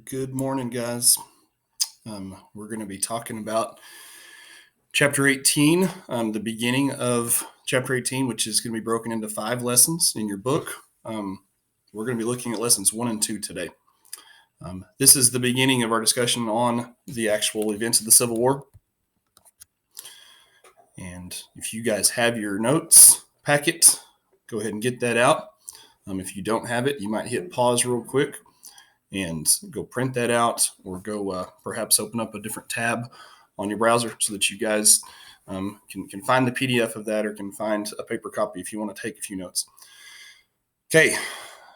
Good morning, guys. We're going to be talking about Chapter 18, the beginning of Chapter 18, which is going to be broken into 5 lessons in your book. We're going to be looking at lessons 1 and 2 today. This is the beginning of our discussion on the actual events of the Civil War. And if you guys have your notes packet, go ahead and get that out. If you don't have it, you might hit pause real quick and go print that out, or go perhaps open up a different tab on your browser so that you guys can find the PDF of that, or can find a paper copy if you want to take a few notes. Okay.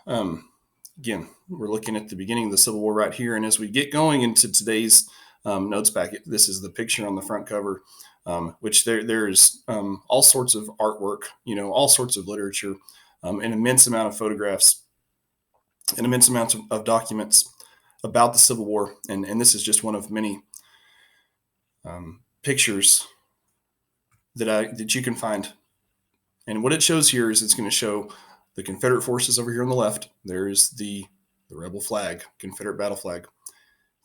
Again, we're looking at the beginning of the Civil War right here. And as we get going into today's notes packet, this is the picture on the front cover, which there's all sorts of artwork, all sorts of literature, an immense amount of photographs, an immense amount of documents about the Civil War. And this is just one of many pictures that you can find. And what it shows here is it's going to show the Confederate forces over here on the left. There's the rebel flag, Confederate battle flag.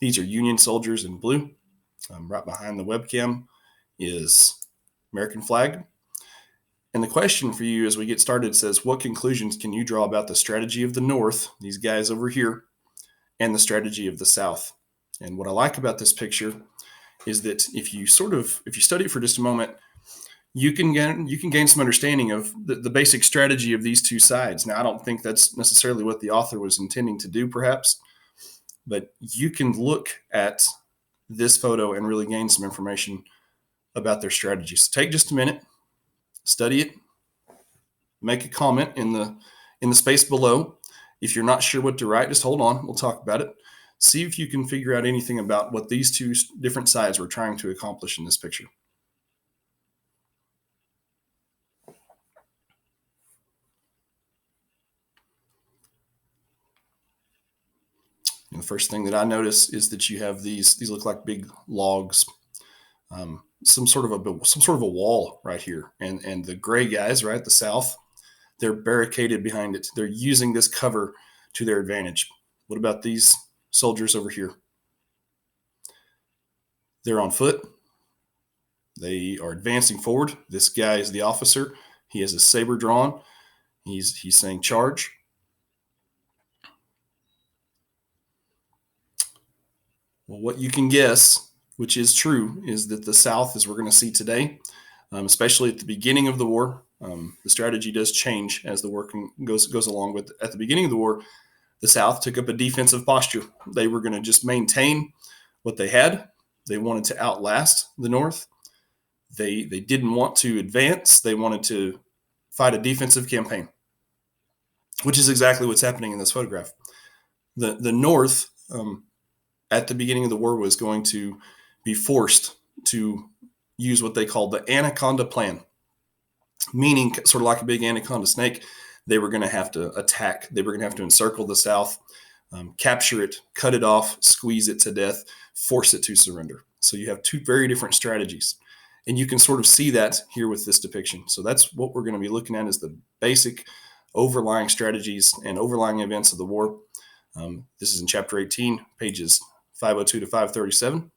These are Union soldiers in blue. Right behind the webcam is American flag. And the question for you as we get started says, what conclusions can you draw about the strategy of the North, these guys over here, and the strategy of the South? And what I like about this picture is that if you study it for just a moment, you can gain some understanding of the basic strategy of these two sides. Now, I don't think that's necessarily what the author was intending to do, perhaps, but you can look at this photo and really gain some information about their strategies. So take just a minute, study it, make a comment in the space below. If you're not sure what to write, just hold on. We'll talk about it. See if you can figure out anything about what these two different sides were trying to accomplish in this picture. And the first thing that I notice is that you have these look like big logs, some sort of a wall right here, and the gray guys, right, the South, they're barricaded behind it. They're using this cover to their advantage. What about these soldiers over here? They're on foot. They are advancing forward. This guy is the officer. He has a saber drawn. He's saying charge. Well, what you can guess, which is true, is that the South, as we're going to see today, especially at the beginning of the war, the strategy does change as the war goes along. But at the beginning of the war, the South took up a defensive posture. They were going to just maintain what they had. They wanted to outlast the North. They didn't want to advance. They wanted to fight a defensive campaign, which is exactly what's happening in this photograph. The North, at the beginning of the war, was going to be forced to use what they called the Anaconda Plan, meaning sort of like a big anaconda snake. They were going to have to attack. They were going to have to encircle the South, capture it, cut it off, squeeze it to death, force it to surrender. So you have two very different strategies. And you can sort of see that here with this depiction. So that's what we're going to be looking at, is the basic overlying strategies and overlying events of the war. This is in Chapter 18, pages 502 to 537.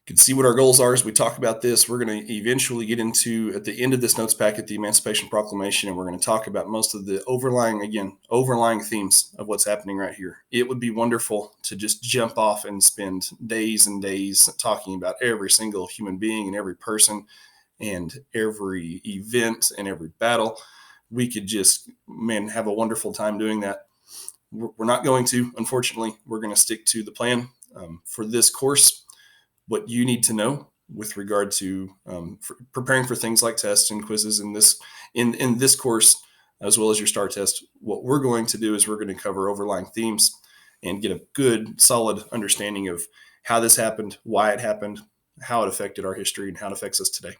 You can see what our goals are as we talk about this. We're going to eventually get into, at the end of this notes packet, the Emancipation Proclamation, and we're going to talk about most of the overlying themes of what's happening right here. It would be wonderful to just jump off and spend days and days talking about every single human being and every person and every event and every battle. We could just, have a wonderful time doing that. We're not going to, unfortunately. We're going to stick to the plan for this course. What you need to know with regard to preparing for things like tests and quizzes in this course, as well as your STAR test, what we're going to do is we're going to cover overlying themes and get a good, solid understanding of how this happened, why it happened, how it affected our history, and how it affects us today.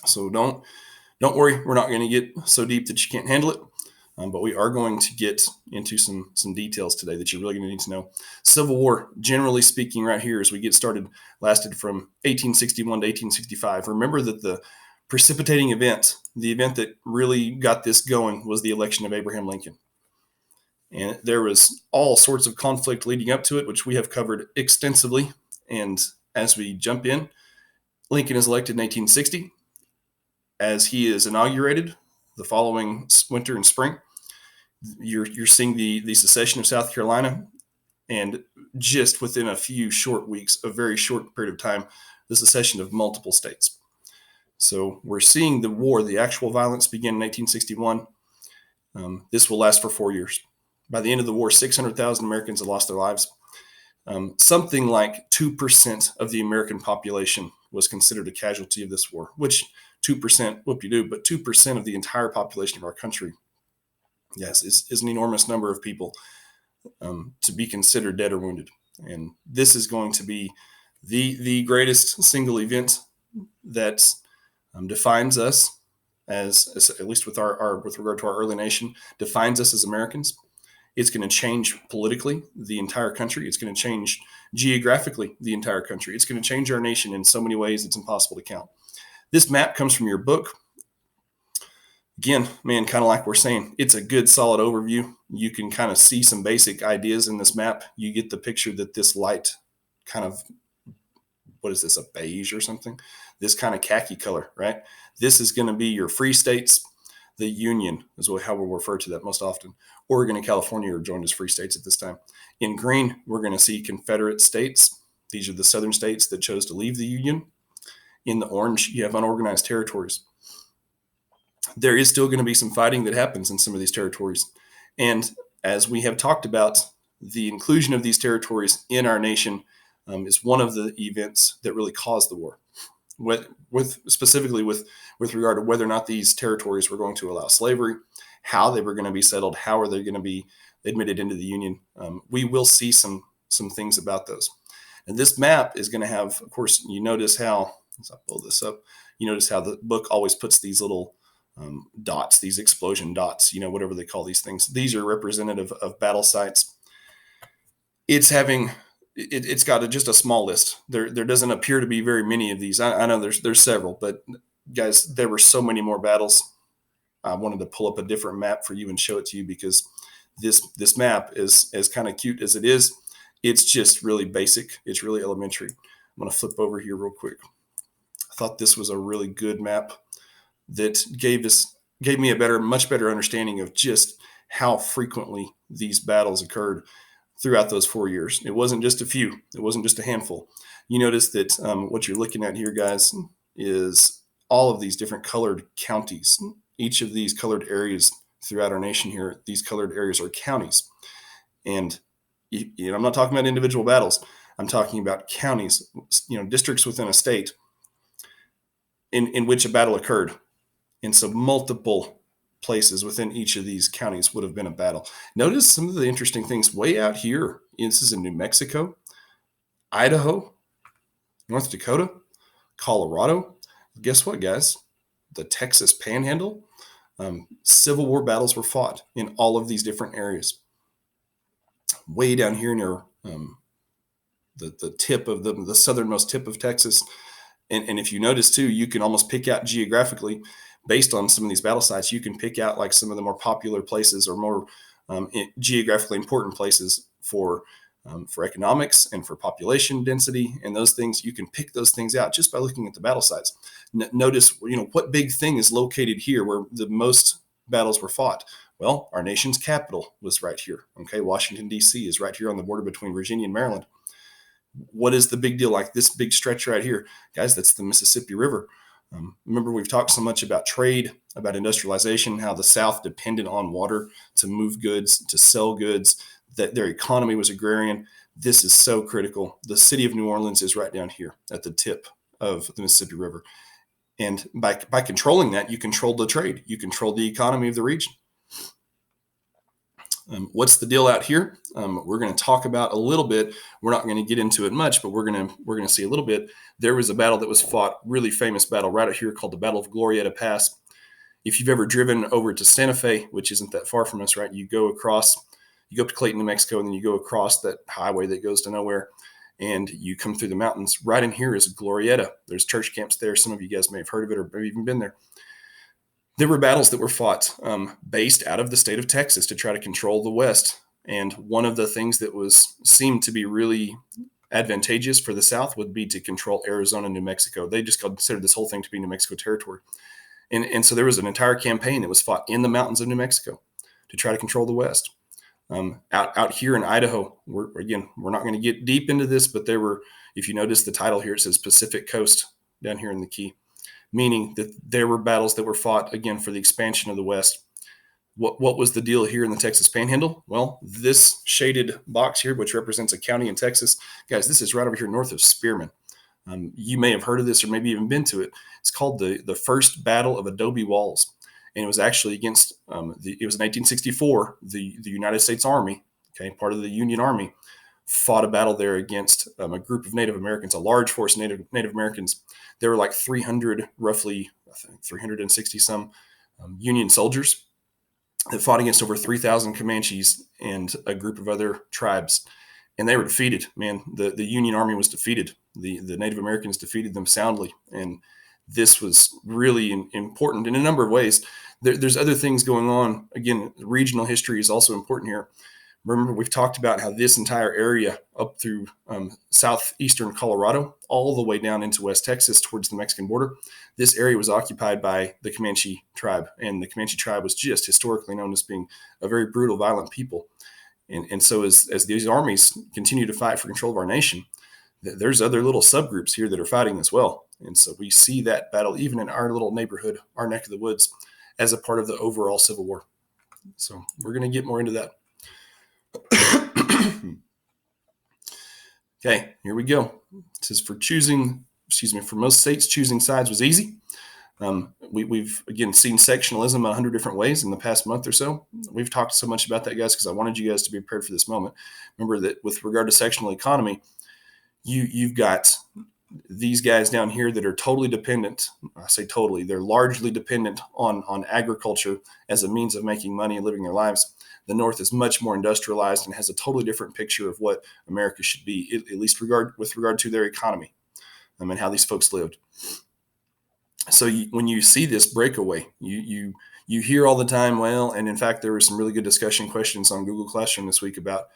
So don't worry, we're not going to get so deep that you can't handle it. But we are going to get into some details today that you're really going to need to know. Civil War, generally speaking, right here as we get started, lasted from 1861 to 1865. Remember that the precipitating event, the event that really got this going, was the election of Abraham Lincoln. And there was all sorts of conflict leading up to it, which we have covered extensively. And as we jump in, Lincoln is elected in 1860. As he is inaugurated the following winter and spring, you're seeing the secession of South Carolina. And just within a few short weeks, a very short period of time, the secession of multiple states. So we're seeing the war, the actual violence begin in 1861. This will last for 4 years. By the end of the war, 600,000 Americans had lost their lives. Something like 2% of the American population was considered a casualty of this war, which 2%, whoop-de-doo, but 2% of the entire population of our country, yes, is an enormous number of people to be considered dead or wounded. And this is going to be the greatest single event that defines us as at least with our with regard to our early nation, defines us as Americans. It's going to change politically the entire country. It's going to change geographically the entire country. It's going to change our nation in so many ways it's impossible to count. This map comes from your book. Again, man, kind of like we're saying, it's a good solid overview. You can kind of see some basic ideas in this map. You get the picture that this light kind of, what is this, a beige or something? This kind of khaki color, right? This is going to be your free states. The Union is how we'll refer to that most often. Oregon and California are joined as free states at this time. In green, we're going to see Confederate states. These are the southern states that chose to leave the Union. In the orange, you have unorganized territories. There is still going to be some fighting that happens in some of these territories. And as we have talked about, the inclusion of these territories in our nation is one of the events that really caused the war. Specifically with regard to whether or not these territories were going to allow slavery, how they were going to be settled, how are they going to be admitted into the Union. We will see some things about those. And this map is going to have, of course, you notice how, as I pull this up, you notice how the book always puts these little dots, these explosion dots, whatever they call these things. These are representative of battle sites. It's got just a small list. There doesn't appear to be very many of these. I know there's several, but guys, there were so many more battles. I wanted to pull up a different map for you and show it to you because this map is as kind of cute as it is. It's just really basic. It's really elementary. I'm going to flip over here real quick. I thought this was a really good map that gave me a much better understanding of just how frequently these battles occurred throughout those 4 years. It wasn't just a few. It wasn't just a handful. You notice that what you're looking at here, guys, is all of these different colored counties. Each of these colored areas throughout our nation here, these colored areas are counties. And I'm not talking about individual battles. I'm talking about counties, districts within a state in which a battle occurred. And so multiple places within each of these counties would have been a battle. Notice some of the interesting things way out here. This is in New Mexico, Idaho, North Dakota, Colorado. Guess what, guys? The Texas Panhandle. Civil War battles were fought in all of these different areas. Way down here near the tip of the southernmost tip of Texas. And if you notice too, you can almost pick out geographically based on some of these battle sites. You can pick out like some of the more popular places or more geographically important places for economics and for population density and those things. You can pick those things out just by looking at the battle sites. Notice, what big thing is located here where the most battles were fought. Well, our nation's capital was right here. Okay, Washington, D.C. is right here on the border between Virginia and Maryland. What is the big deal? Like this big stretch right here, guys, that's the Mississippi River. Remember, we've talked so much about trade, about industrialization, how the South depended on water to move goods, to sell goods, that their economy was agrarian. This is so critical. The city of New Orleans is right down here at the tip of the Mississippi River. And by controlling that, you control the trade. You control the economy of the region. What's the deal out here? We're going to talk about a little bit. We're not going to get into it much, but we're going to see a little bit. There was a battle that was fought, really famous battle right out here called the Battle of Glorieta Pass. If you've ever driven over to Santa Fe, which isn't that far from us, right? You go up to Clayton, New Mexico, and then you go across that highway that goes to nowhere, and you come through the mountains. Right in here is Glorieta. There's church camps there. Some of you guys may have heard of it or maybe even been there. There were battles that were fought based out of the state of Texas to try to control the West. And one of the things that seemed to be really advantageous for the South would be to control Arizona and New Mexico. They just considered this whole thing to be New Mexico territory. And so there was an entire campaign that was fought in the mountains of New Mexico to try to control the West. Out here in Idaho, we're not going to get deep into this, but there were, if you notice the title here, it says Pacific Coast down here in the key, meaning that there were battles that were fought, again, for the expansion of the West. What was the deal here in the Texas Panhandle? Well, this shaded box here, which represents a county in Texas, guys, this is right over here north of Spearman. You may have heard of this or maybe even been to it. It's called the First Battle of Adobe Walls. And it was actually against, it was in 1864, the United States Army, okay, part of the Union Army, fought a battle there against a group of Native Americans, a large force of Native Americans. There were like 300, roughly, I think 360 some Union soldiers that fought against over 3,000 Comanches and a group of other tribes. And they were defeated, man. The Union Army was defeated. The Native Americans defeated them soundly. And this was really important in a number of ways. There's other things going on. Again, regional history is also important here. Remember, we've talked about how this entire area up through southeastern Colorado, all the way down into West Texas towards the Mexican border, this area was occupied by the Comanche Tribe. And the Comanche Tribe was just historically known as being a very brutal, violent people. And so as these armies continue to fight for control of our nation, there's other little subgroups here that are fighting as well. And so we see that battle even in our little neighborhood, our neck of the woods, as a part of the overall Civil War. So we're going to get more into that. Okay, here we go. It says for most states, choosing sides was easy. We've, again, seen sectionalism 100 different ways in the past month or so. We've talked so much about that, guys, because I wanted you guys to be prepared for this moment. Remember that with regard to sectional economy, you've got these guys down here that are totally dependent. I say totally, they're largely dependent on agriculture as a means of making money and living their lives. The North is much more industrialized and has a totally different picture of what America should be, at least with regard to their economy and how these folks lived. So when you see this breakaway, you hear all the time, well, and in fact, there were some really good discussion questions on Google Classroom this week about,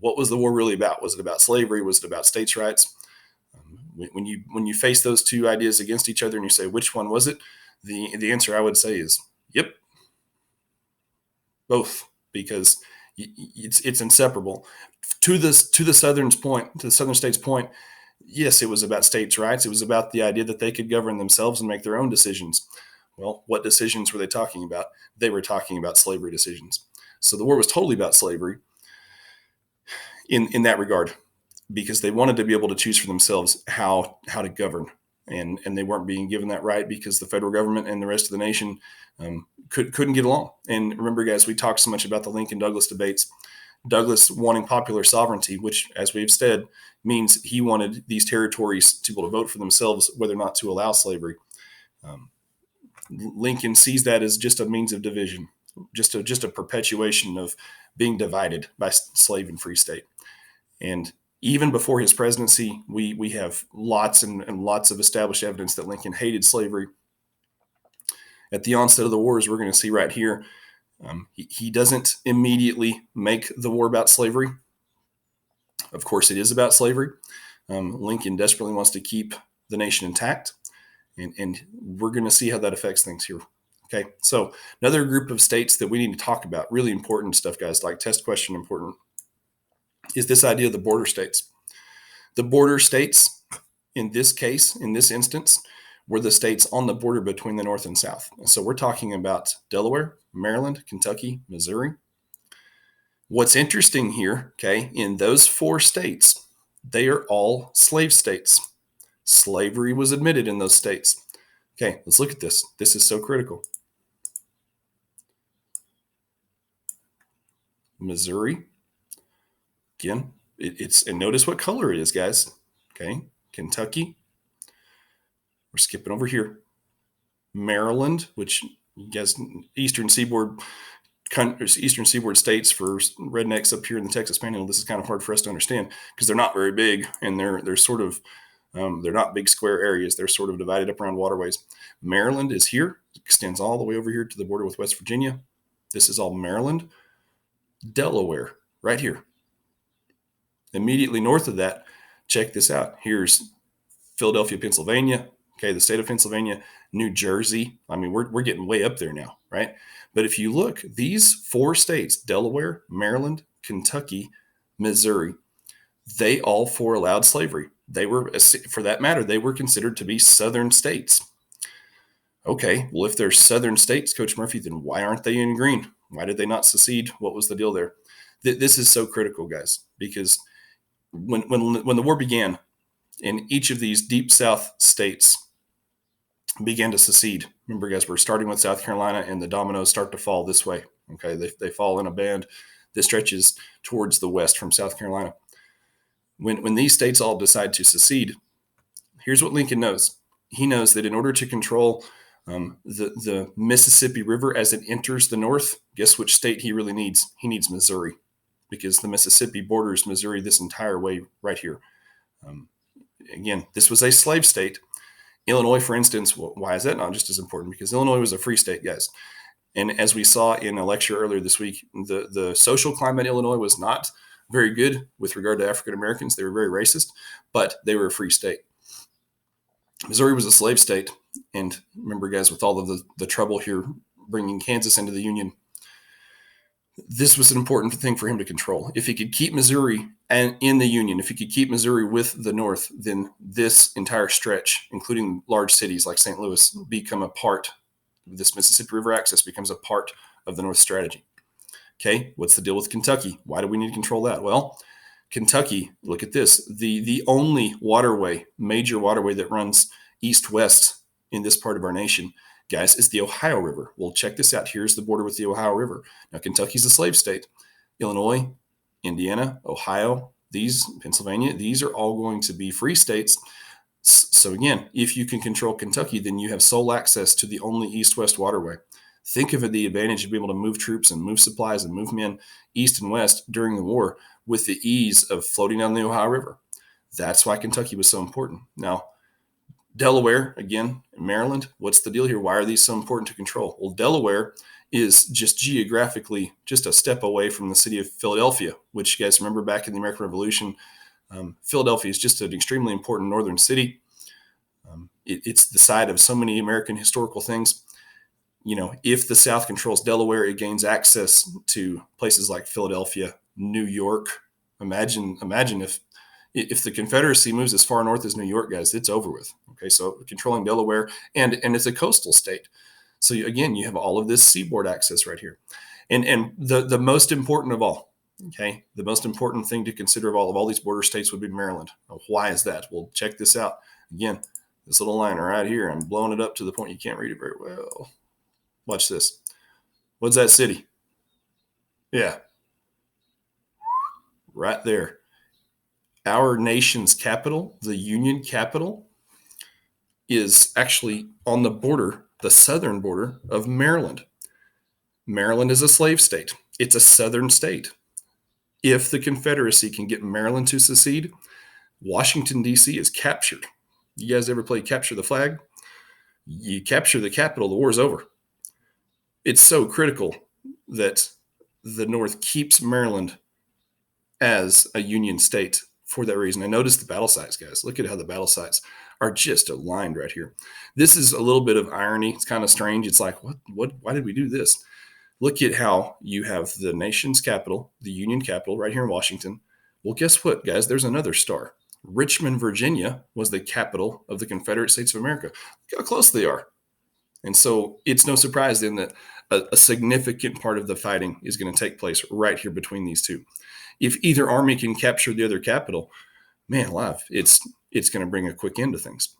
what was the war really about? Was it about slavery? Was it about states' rights? When you face those two ideas against each other and you say, which one was it? The answer I would say is, yep, both, because it's inseparable. To the southern states' point, yes, it was about states' rights. It was about the idea that they could govern themselves and make their own decisions. Well, what decisions were they talking about? They were talking about slavery decisions. So the war was totally about slavery in that regard, because they wanted to be able to choose for themselves how to govern. And they weren't being given that right because the federal government and the rest of the nation couldn't get along. And remember, guys, we talked so much about the Lincoln-Douglas debates. Douglas wanting popular sovereignty, which, as we've said, means he wanted these territories to be able to vote for themselves whether or not to allow slavery. Lincoln sees that as just a means of division, just a perpetuation of being divided by slave and free state. And even before his presidency, we have lots and lots of established evidence that Lincoln hated slavery. At the onset of the wars, we're going to see right here, he doesn't immediately make the war about slavery. Of course, it is about slavery. Lincoln desperately wants to keep the nation intact, and we're going to see how that affects things here. Okay, so another group of states that we need to talk about, really important stuff, guys, like test question important, is this idea of the border states. The border states, in this case, in this instance, were the states on the border between the North and South. And so we're talking about Delaware, Maryland, Kentucky, Missouri. What's interesting here, okay, in those 4 states, they are all slave states. Slavery was admitted in those states. Okay, let's look at this. This is so critical. Missouri, again, and notice what color it is, guys. Okay, Kentucky. We're skipping over here. Maryland, which you guys, Eastern Seaboard states for rednecks up here in the Texas Panhandle. This is kind of hard for us to understand because they're not very big, and they're sort of they're not big square areas. They're sort of divided up around waterways. Maryland is here. extends all the way over here to the border with West Virginia. This is all Maryland. Delaware, right here. Immediately north of that, check this out. Here's Philadelphia, Pennsylvania. Okay, the state of Pennsylvania, New Jersey. I mean, we're getting way up there now, right? But if you look, these 4 states, Delaware, Maryland, Kentucky, Missouri, they all 4 allowed slavery. They were, for that matter, they were considered to be southern states. Okay, well, if they're southern states, Coach Murphy, then why aren't they in green? Why did they not secede? What was the deal there? This is so critical, guys, because when the war began, and each of these deep South states began to secede. Remember, guys, we're starting with South Carolina, and the dominoes start to fall this way. Okay, they fall in a band that stretches towards the west from South Carolina. When these states all decide to secede, here's what Lincoln knows. He knows that in order to control the Mississippi River as it enters the north, guess which state he really needs? He needs Missouri, because the Mississippi borders Missouri this entire way right here. Again, this was a slave state. Illinois, for instance, why is that not just as important? Because Illinois was a free state, guys. And as we saw in a lecture earlier this week, the social climate in Illinois was not very good with regard to African Americans. They were very racist, but they were a free state. Missouri was a slave state. And remember, guys, with all of the trouble here bringing Kansas into the Union, this was an important thing for him to control. If he could keep Missouri and in the Union, if he could keep Missouri with the North, then this entire stretch, including large cities like St. Louis, become a part. This Mississippi River access becomes a part of the North strategy. Okay, what's the deal with Kentucky? Why do we need to control that? Well, Kentucky, look at this. The only waterway, major waterway that runs east-west in this part of our nation, guys, is the Ohio River. Well, check this out. Here's the border with the Ohio River. Now, Kentucky's a slave state. Illinois, Indiana, Ohio, Pennsylvania, these are all going to be free states. So again, if you can control Kentucky, then you have sole access to the only east-west waterway. Think of it, the advantage of being able to move troops and move supplies and move men east and west during the war with the ease of floating down the Ohio River. That's why Kentucky was so important. Now, Delaware, again, Maryland, what's the deal here? Why are these so important to control? Well, Delaware is just geographically just a step away from the city of Philadelphia, which you guys remember back in the American Revolution. Philadelphia is just an extremely important northern city. It's the site of so many American historical things. You know, if the South controls Delaware, it gains access to places like Philadelphia, New York. Imagine if the Confederacy moves as far north as New York, guys, it's over with. Okay, so controlling Delaware, and it's a coastal state. So again, you have all of this seaboard access right here. And the most important of all, okay, the most important thing to consider of all these border states would be Maryland. Why is that? Well, check this out. Again, this little line right here, I'm blowing it up to the point you can't read it very well. Watch this. What's that city? Yeah. Right there. Our nation's capital, the Union capital, is actually on the border, the southern border of Maryland. Maryland is a slave state. It's a southern state. If the Confederacy can get Maryland to secede, Washington, D.C. is captured. You guys ever play capture the flag? You capture the capital, the war's over. It's so critical that the North keeps Maryland as a Union state for that reason. I noticed the battle sites, guys. Look at how the battle sites are just aligned right here. This is a little bit of irony. It's kind of strange. It's like, why did we do this? Look at how you have the nation's capital, the Union capital right here in Washington. Well, guess what, guys? There's another star. Richmond, Virginia was the capital of the Confederate States of America. Look how close they are. And so it's no surprise then that a significant part of the fighting is going to take place right here between these two. If either army can capture the other capital, man alive, it's going to bring a quick end to things.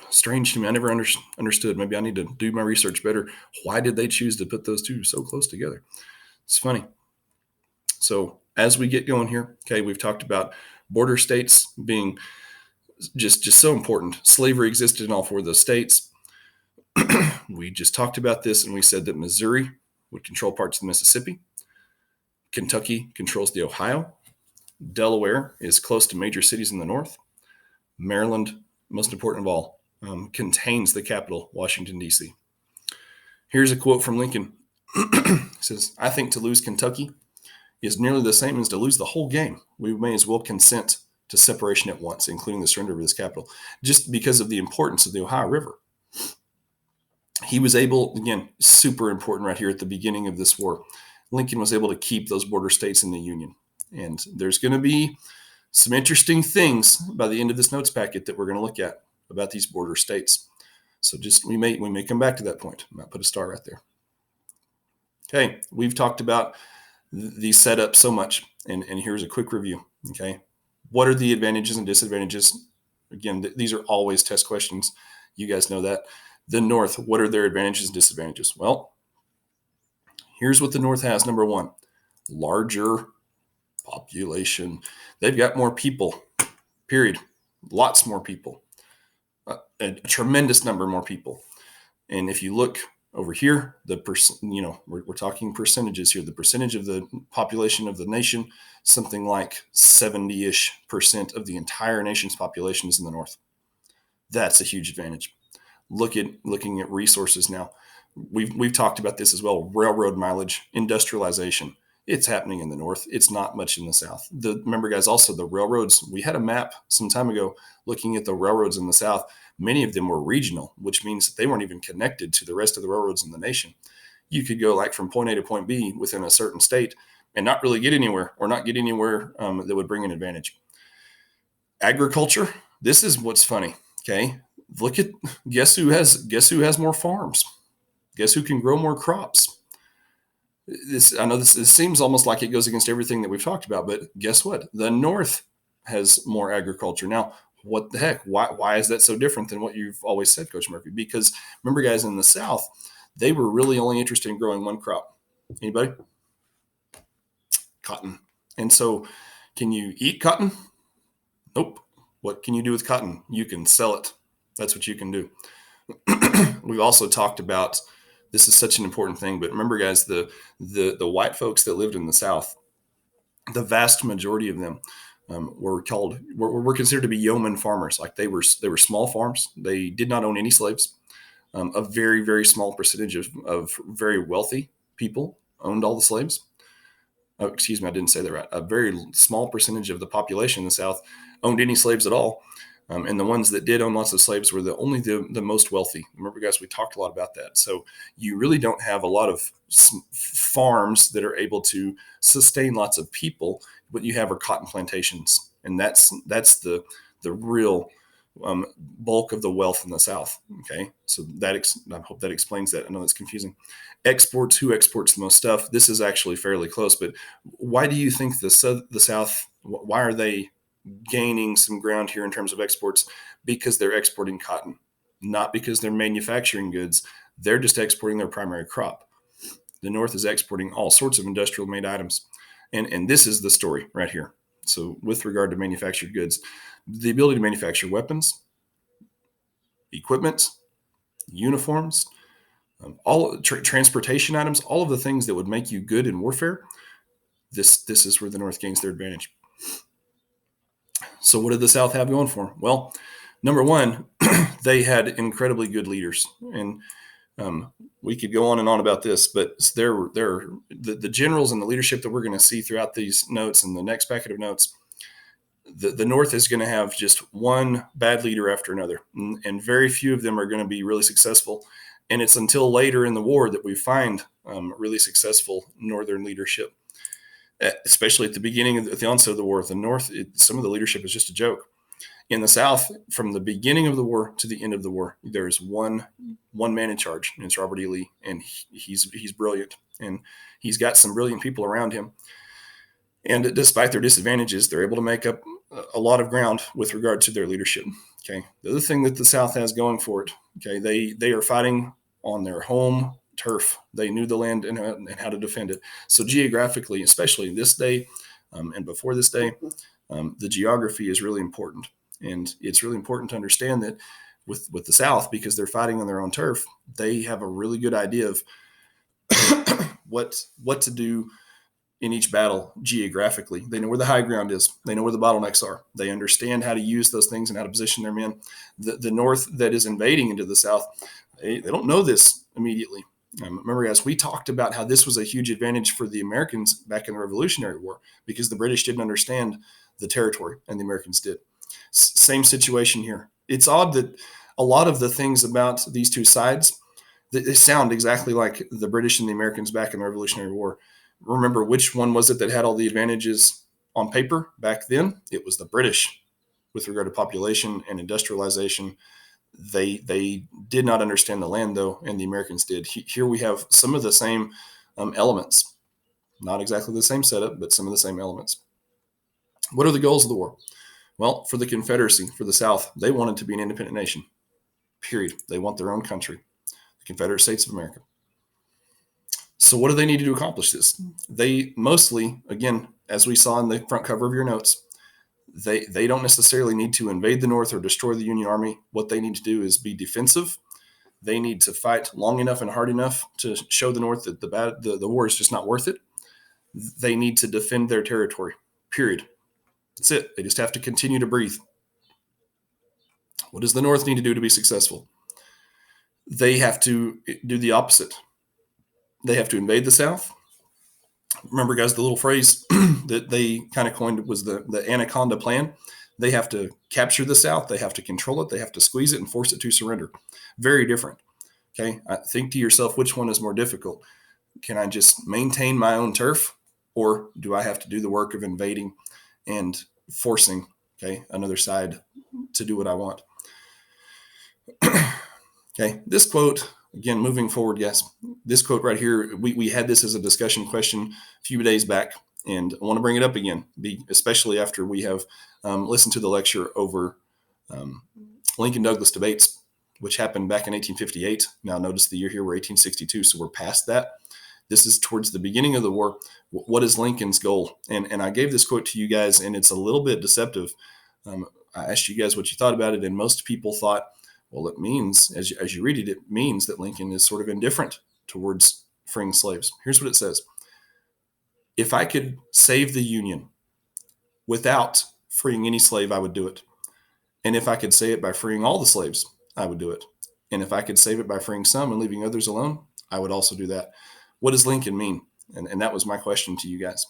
Strange to me. I never understood. Maybe I need to do my research better. Why did they choose to put those two so close together? It's funny. So as we get going here, okay, we've talked about border states being just so important. Slavery existed in all 4 of those states. We just talked about this, and we said that Missouri would control parts of the Mississippi. Kentucky controls the Ohio. Delaware is close to major cities in the north. Maryland, most important of all, contains the capital, Washington, D.C. Here's a quote from Lincoln. He says, "I think to lose Kentucky is nearly the same as to lose the whole game. We may as well consent to separation at once, including the surrender of this capital, just because of the importance of the Ohio River." He was able, again, super important right here at the beginning of this war. Lincoln was able to keep those border states in the Union. And there's going to be some interesting things by the end of this notes packet that we're going to look at about these border states. So just we may come back to that point. I might put a star right there. Okay, we've talked about these setups so much, and here's a quick review. Okay, what are the advantages and disadvantages? Again, these are always test questions. You guys know that. The North, what are their advantages and disadvantages? Well, here's what the North has. Number one, larger population. They've got more people, period. Lots more people. A tremendous number more people. And if you look over here, we're talking percentages here. The percentage of the population of the nation, something like 70-ish% of the entire nation's population is in the North. That's a huge advantage. Looking at resources now. We've talked about this as well. Railroad mileage, industrialization. It's happening in the North. It's not much in the South. Remember, guys, also the railroads. We had a map some time ago looking at the railroads in the South. Many of them were regional, which means that they weren't even connected to the rest of the railroads in the nation. You could go like from point A to point B within a certain state and not really get anywhere, or not get anywhere that would bring an advantage. Agriculture. This is what's funny. Okay. Guess who has more farms? Guess who can grow more crops? I know this seems almost like it goes against everything that we've talked about, but guess what? The North has more agriculture. Now, what the heck? Why is that so different than what you've always said, Coach Murphy? Because remember, guys, in the South, they were really only interested in growing one crop. Anybody? Cotton. And so, can you eat cotton? Nope. What can you do with cotton? You can sell it. That's what you can do. We've also talked about, this is such an important thing, but remember, guys, the white folks that lived in the South, the vast majority of them were considered to be yeoman farmers. Like they were small farms. They did not own any slaves. A very, very small percentage of very wealthy people owned all the slaves. Oh, excuse me, I didn't say that right. A very small percentage of the population in the South owned any slaves at all. And the ones that did own lots of slaves were only the most wealthy. Remember, guys, we talked a lot about that. So you really don't have a lot of farms that are able to sustain lots of people. What you have are cotton plantations, and that's the real bulk of the wealth in the South. Okay, so I hope that explains that. I know that's confusing. Exports. Who exports the most stuff? This is actually fairly close, but why do you think the South? Why are they gaining some ground here in terms of exports? Because they're exporting cotton, not because they're manufacturing goods. They're just exporting their primary crop. The North is exporting all sorts of industrial made items. And this is the story right here. So with regard to manufactured goods, the ability to manufacture weapons, equipment, uniforms, all transportation items, all of the things that would make you good in warfare, this is where the North gains their advantage. So what did the South have going for them? Well, number one, they had incredibly good leaders. And we could go on and on about this, but the generals and the leadership that we're going to see throughout these notes and the next packet of notes, the North is going to have just one bad leader after another, and very few of them are going to be really successful. And it's until later in the war that we find really successful Northern leadership, especially at the beginning at the onset of the war. The North, some of the leadership is just a joke. In the South, from the beginning of the war to the end of the war, there is one man in charge, and it's Robert E. Lee, and he's brilliant, and he's got some brilliant people around him. And despite their disadvantages, they're able to make up a lot of ground with regard to their leadership. Okay, the other thing that the South has going for it, okay, they are fighting on their home turf. They knew the land and how to defend it. So geographically, especially this day and before this day, the geography is really important. And it's really important to understand that with the South, because they're fighting on their own turf, they have a really good idea of what to do in each battle geographically. They know where the high ground is. They know where the bottlenecks are. They understand how to use those things and how to position their men. The North that is invading into the South, they don't know this immediately. Remember, guys, we talked about how this was a huge advantage for the Americans back in the Revolutionary War because the British didn't understand the territory and the Americans did. Same situation here. It's odd that a lot of the things about these two sides, they sound exactly like the British and the Americans back in the Revolutionary War. Remember, which one was it that had all the advantages on paper back then? It was the British with regard to population and industrialization. They did not understand the land, though, and the Americans did. Here we have some of the same elements. Not exactly the same setup, but some of the same elements. What are the goals of the war? Well, for the Confederacy, for the South, they wanted to be an independent nation, period. They want their own country, the Confederate States of America. So what do they need to do to accomplish this? They mostly, again, as we saw in the front cover of your notes, they don't necessarily need to invade the North or destroy the Union Army. What they need to do is be defensive. They need to fight long enough and hard enough to show the North that the war is just not worth it. They need to defend their territory, period. That's it. They just have to continue to breathe. What does the North need to do to be successful? They have to do the opposite. They have to invade the South. Remember, guys, the little phrase that they kind of coined was the Anaconda Plan. They have to capture the South. They have to control it. They have to squeeze it and force it to surrender. Very different. Okay. Think to yourself, which one is more difficult? Can I just maintain my own turf, or do I have to do the work of invading and forcing, another side to do what I want? Okay. This quote, again, moving forward, yes, this quote right here, we had this as a discussion question a few days back, and I want to bring it up again, especially after we have listened to the lecture over Lincoln-Douglas debates, which happened back in 1858. Now, notice the year here, we're 1862, so we're past that. This is towards the beginning of the war. What is Lincoln's goal? And I gave this quote to you guys, and it's a little bit deceptive. I asked you guys what you thought about it, and most people thought, well, it means, as you read it, it means that Lincoln is sort of indifferent towards freeing slaves. Here's what it says. If I could save the Union without freeing any slave, I would do it. And if I could save it by freeing all the slaves, I would do it. And if I could save it by freeing some and leaving others alone, I would also do that. What does Lincoln mean? And that was my question to you guys.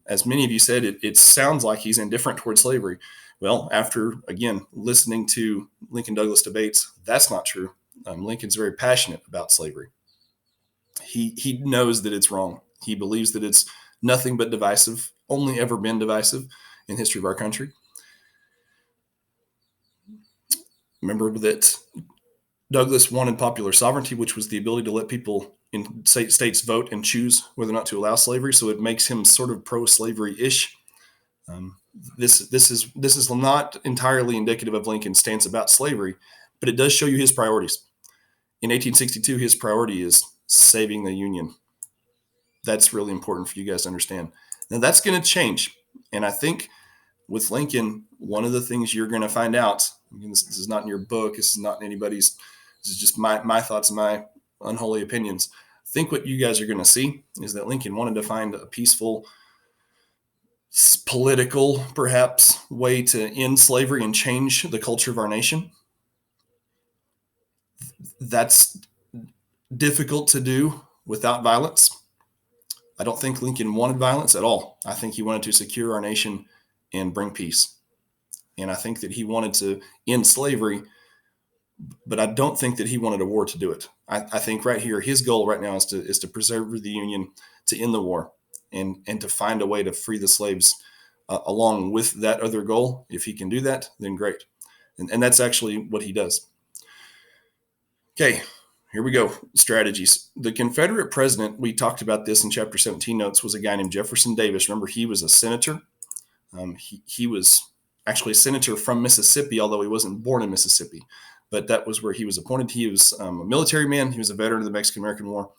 As many of you said, it sounds like he's indifferent towards slavery. Well, after, again, listening to Lincoln-Douglas debates, that's not true. Lincoln's very passionate about slavery. He knows that it's wrong. He believes that it's nothing but divisive, only ever been divisive in the history of our country. Remember that Douglas wanted popular sovereignty, which was the ability to let people in states vote and choose whether or not to allow slavery. So it makes him sort of pro-slavery-ish. This is not entirely indicative of Lincoln's stance about slavery, but it does show you his priorities. In 1862, his priority is saving the Union. That's really important for you guys to understand. Now, that's going to change. And I think with Lincoln, one of the things you're going to find out, this is not in your book, this is not in anybody's, this is just my thoughts and my unholy opinions. I think what you guys are going to see is that Lincoln wanted to find a peaceful, political, perhaps, way to end slavery and change the culture of our nation. That's difficult to do without violence. I don't think Lincoln wanted violence at all. I think he wanted to secure our nation and bring peace. And I think that he wanted to end slavery, but I don't think that he wanted a war to do it. I think right here, his goal right now is to preserve the Union, to end the war, and to find a way to free the slaves along with that other goal. If he can do that, then great. And that's actually what he does. Okay, here we go. Strategies. The Confederate president, we talked about this in Chapter 17 notes, was a guy named Jefferson Davis. Remember, he was a senator. He was actually a senator from Mississippi, although he wasn't born in Mississippi. But that was where he was appointed. He was a military man. He was a veteran of the Mexican-American War.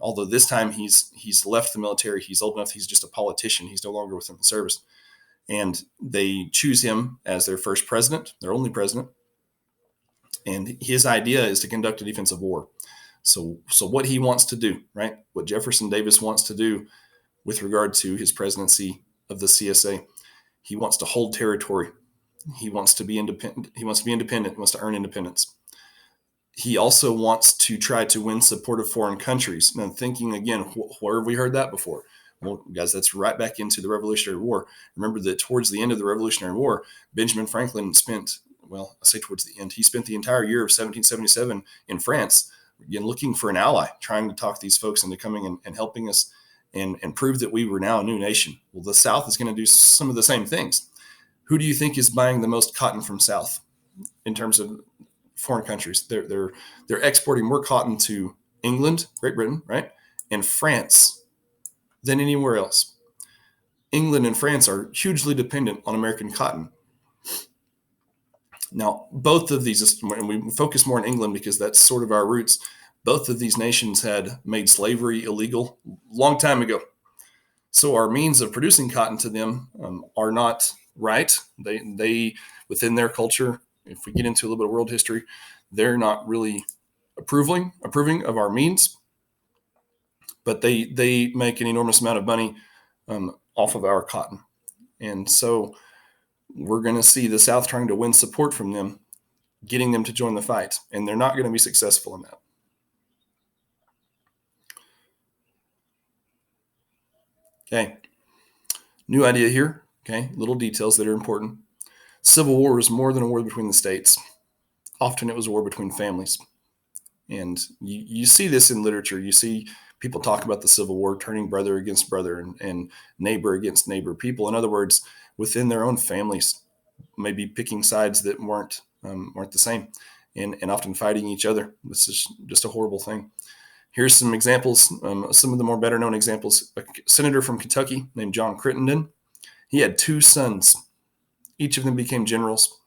Although this time he's left the military. He's old enough. He's just a politician. He's no longer within the service. And they choose him as their first president, their only president. And his idea is to conduct a defensive war. So what he wants to do, right? What Jefferson Davis wants to do with regard to his presidency of the CSA. He wants to hold territory. He wants to be independent. He wants to earn independence. He also wants to try to win support of foreign countries. Now, thinking again, where have we heard that before? Well, guys, that's right back into the Revolutionary War. Remember that towards the end of the Revolutionary War, Benjamin Franklin spent, well, I say towards the end, he spent the entire year of 1777 in France, again, looking for an ally, trying to talk these folks into coming and helping us and prove that we were now a new nation. Well, the South is going to do some of the same things. Who do you think is buying the most cotton from South in terms of foreign countries? They're exporting more cotton to England, Great Britain, right, and France than anywhere else. England and France are hugely dependent on American cotton. Now, both of these, and we focus more on England because that's sort of our roots, both of these nations had made slavery illegal a long time ago. So our means of producing cotton to them are not right. They within their culture, if we get into a little bit of world history, they're not really approving of our means, but they make an enormous amount of money off of our cotton. And so we're going to see the South trying to win support from them, getting them to join the fight, and they're not going to be successful in that. Okay, new idea here. Okay, little details that are important. Civil War was more than a war between the states. Often it was a war between families. And you see this in literature. You see people talk about the Civil War turning brother against brother and neighbor against neighbor. People, in other words, within their own families, maybe picking sides that weren't the same and often fighting each other. This is just a horrible thing. Here's some examples, some of the more better known examples. A senator from Kentucky named John Crittenden. He had two sons. Each of them became generals,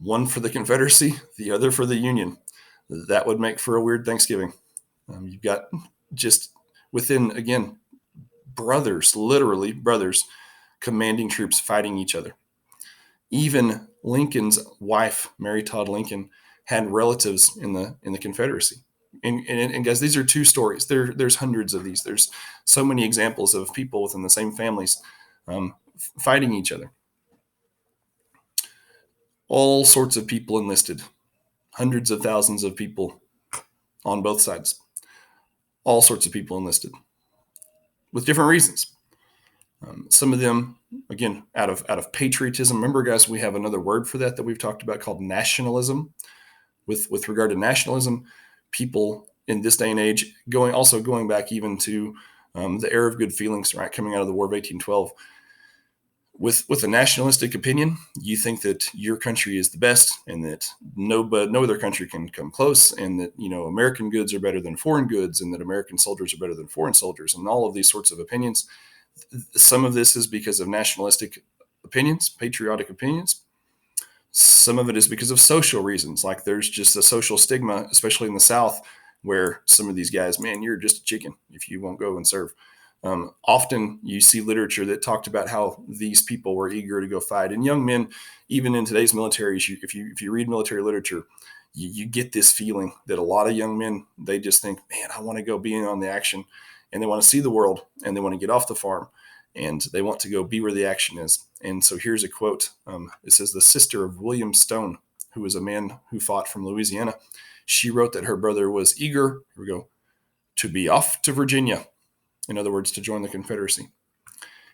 one for the Confederacy, the other for the Union. That would make for a weird Thanksgiving. You've got just within, again, brothers, literally brothers, commanding troops fighting each other. Even Lincoln's wife, Mary Todd Lincoln, had relatives in the Confederacy. And guys, these are two stories. There's hundreds of these. There's so many examples of people within the same families fighting each other. All sorts of people enlisted, hundreds of thousands of people on both sides. All sorts of people enlisted with different reasons. Some of them, again, out of patriotism. Remember, guys, we have another word for that we've talked about called nationalism. With regard to nationalism, people in this day and age, going back even to the era of good feelings, right, coming out of the War of 1812. With a nationalistic opinion, you think that your country is the best and that no other country can come close, and that, American goods are better than foreign goods, and that American soldiers are better than foreign soldiers, and all of these sorts of opinions. Some of this is because of nationalistic opinions, patriotic opinions. Some of it is because of social reasons, like there's just a social stigma, especially in the South, where some of these guys, man, you're just a chicken if you won't go and serve. Often you see literature that talked about how these people were eager to go fight. And young men, even in today's military, if you read military literature, you get this feeling that a lot of young men, they just think, man, I want to go be in on the action, and they want to see the world, and they want to get off the farm, and they want to go be where the action is. And so here's a quote. It says, the sister of William Stone, who was a man who fought from Louisiana, she wrote that her brother was eager, here we go, to be off to Virginia. In other words, to join the Confederacy.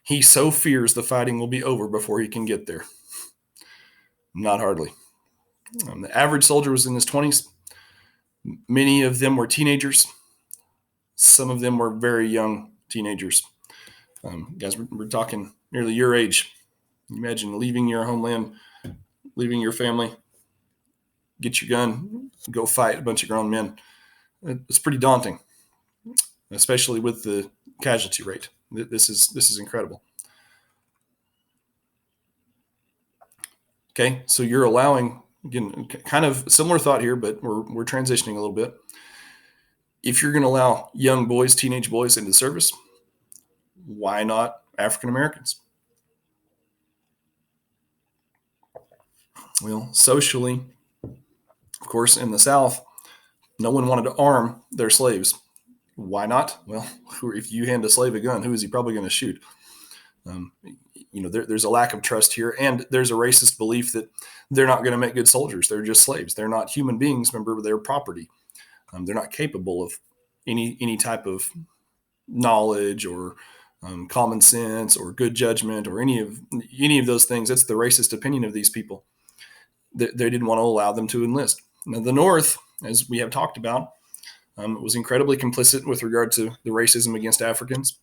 He so fears the fighting will be over before he can get there. Not hardly. The average soldier was in his 20s. Many of them were teenagers. Some of them were very young teenagers. Guys, we're talking nearly your age. Imagine leaving your homeland, leaving your family, get your gun, go fight a bunch of grown men. It's pretty daunting, especially with the casualty rate. This is incredible. Okay, so you're allowing, again, kind of similar thought here, but we're transitioning a little bit. If you're going to allow young boys, teenage boys into service, why not African Americans? Well, socially, of course, in the South, no one wanted to arm their slaves. Why not? Well, if you hand a slave a gun, who is he probably going to shoot? There's a lack of trust here, and there's a racist belief that they're not going to make good soldiers. They're just slaves. They're not human beings. Remember, they're property. They're not capable of any type of knowledge or common sense or good judgment or any of those things. That's the racist opinion of these people. They didn't want to allow them to enlist. Now, the North, as we have talked about, was incredibly complicit with regard to the racism against Africans.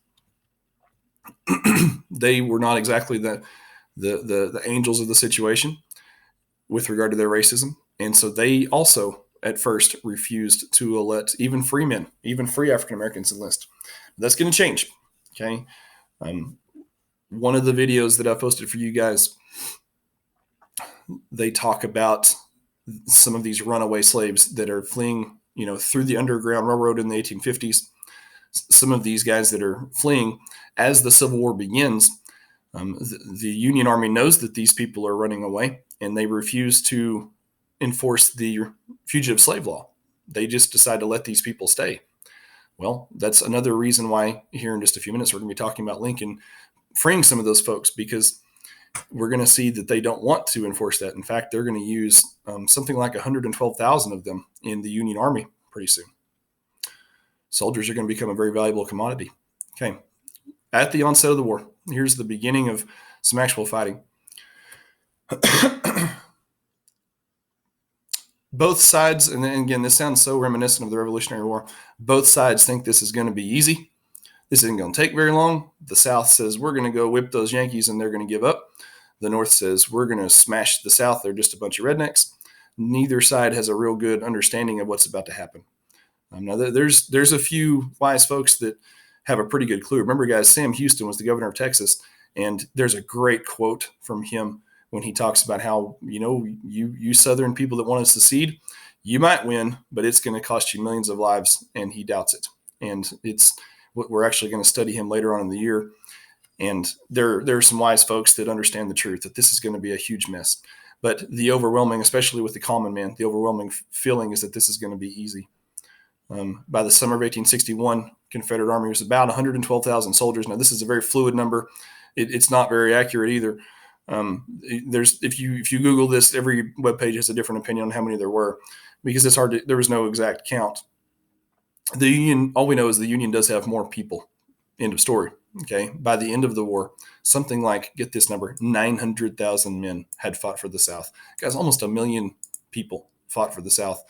They were not exactly the angels of the situation with regard to their racism. And so they also at first refused to let even free men, even free African Americans enlist. That's going to change. Okay. One of the videos that I posted for you guys, they talk about some of these runaway slaves that are fleeing, through the Underground Railroad in the 1850s. Some of these guys that are fleeing as the Civil War begins, the Union Army knows that these people are running away, and they refuse to enforce the fugitive slave law. They just decide to let these people stay. Well, that's another reason why here in just a few minutes we're going to be talking about Lincoln freeing some of those folks, because we're going to see that they don't want to enforce that. In fact, they're going to use something like 112,000 of them in the Union Army pretty soon. Soldiers are going to become a very valuable commodity. Okay. At the onset of the war, here's the beginning of some actual fighting. Both sides, and then again, this sounds so reminiscent of the Revolutionary War, both sides think this is going to be easy. This isn't going to take very long. The South says, we're going to go whip those Yankees and they're going to give up. The North says, we're going to smash the South. They're just a bunch of rednecks. Neither side has a real good understanding of what's about to happen. Now, there's a few wise folks that have a pretty good clue. Remember, guys, Sam Houston was the governor of Texas, and there's a great quote from him when he talks about how, you Southern people that want to secede, you might win, but it's going to cost you millions of lives, and he doubts it. And it's what we're actually going to study him later on in the year. And there are some wise folks that understand the truth, that this is going to be a huge mess. But the overwhelming, especially with the common man, the overwhelming feeling is that this is going to be easy. By the summer of 1861, Confederate Army was about 112,000 soldiers. Now, this is a very fluid number. It's not very accurate either. If you Google this, every webpage has a different opinion on how many there were, because it's hard there was no exact count. The Union, all we know is the Union does have more people. End of story. Okay. By the end of the war, something like, get this number, 900,000 men had fought for the South. Guys, almost 1 million people fought for the South,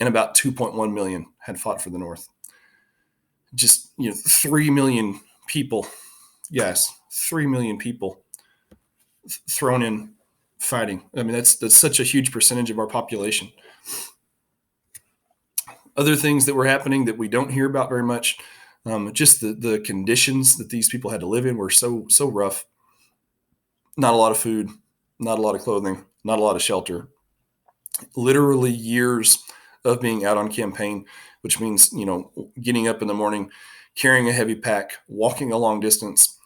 and about 2.1 million had fought for the North. Just, 3 million people, yes, 3 million people thrown in fighting. I mean, that's such a huge percentage of our population. Other things that were happening that we don't hear about very much, just the conditions that these people had to live in were so rough. Not a lot of food, not a lot of clothing, not a lot of shelter. Literally years of being out on campaign, which means, getting up in the morning, carrying a heavy pack, walking a long distance,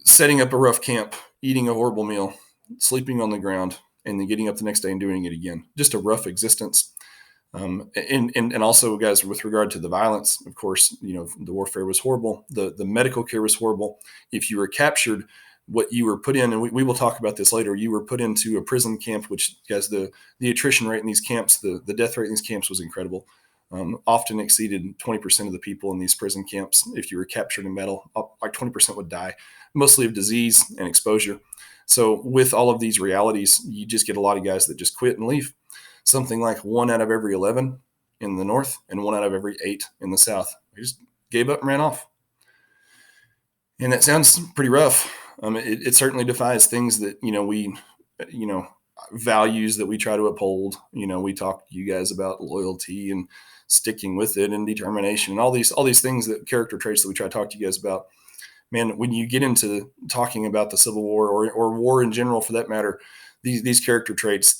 setting up a rough camp, eating a horrible meal, sleeping on the ground, and then getting up the next day and doing it again. Just a rough existence. And also, guys, with regard to the violence, of course, the warfare was horrible. The medical care was horrible. If you were captured, what you were put in, and we will talk about this later, you were put into a prison camp, which, guys, the attrition rate in these camps, the death rate in these camps was incredible. Often exceeded 20% of the people in these prison camps. If you were captured in battle, like 20% would die, mostly of disease and exposure. So with all of these realities, you just get a lot of guys that just quit and leave. Something like 1 out of every 11 in the North and 1 out of every 8 in the South. They just gave up and ran off. And that sounds pretty rough. It certainly defies things that, we, values that we try to uphold. We talk to you guys about loyalty and sticking with it and determination and all these things, that character traits that we try to talk to you guys about. Man, when you get into talking about the Civil War or war in general, for that matter, these character traits,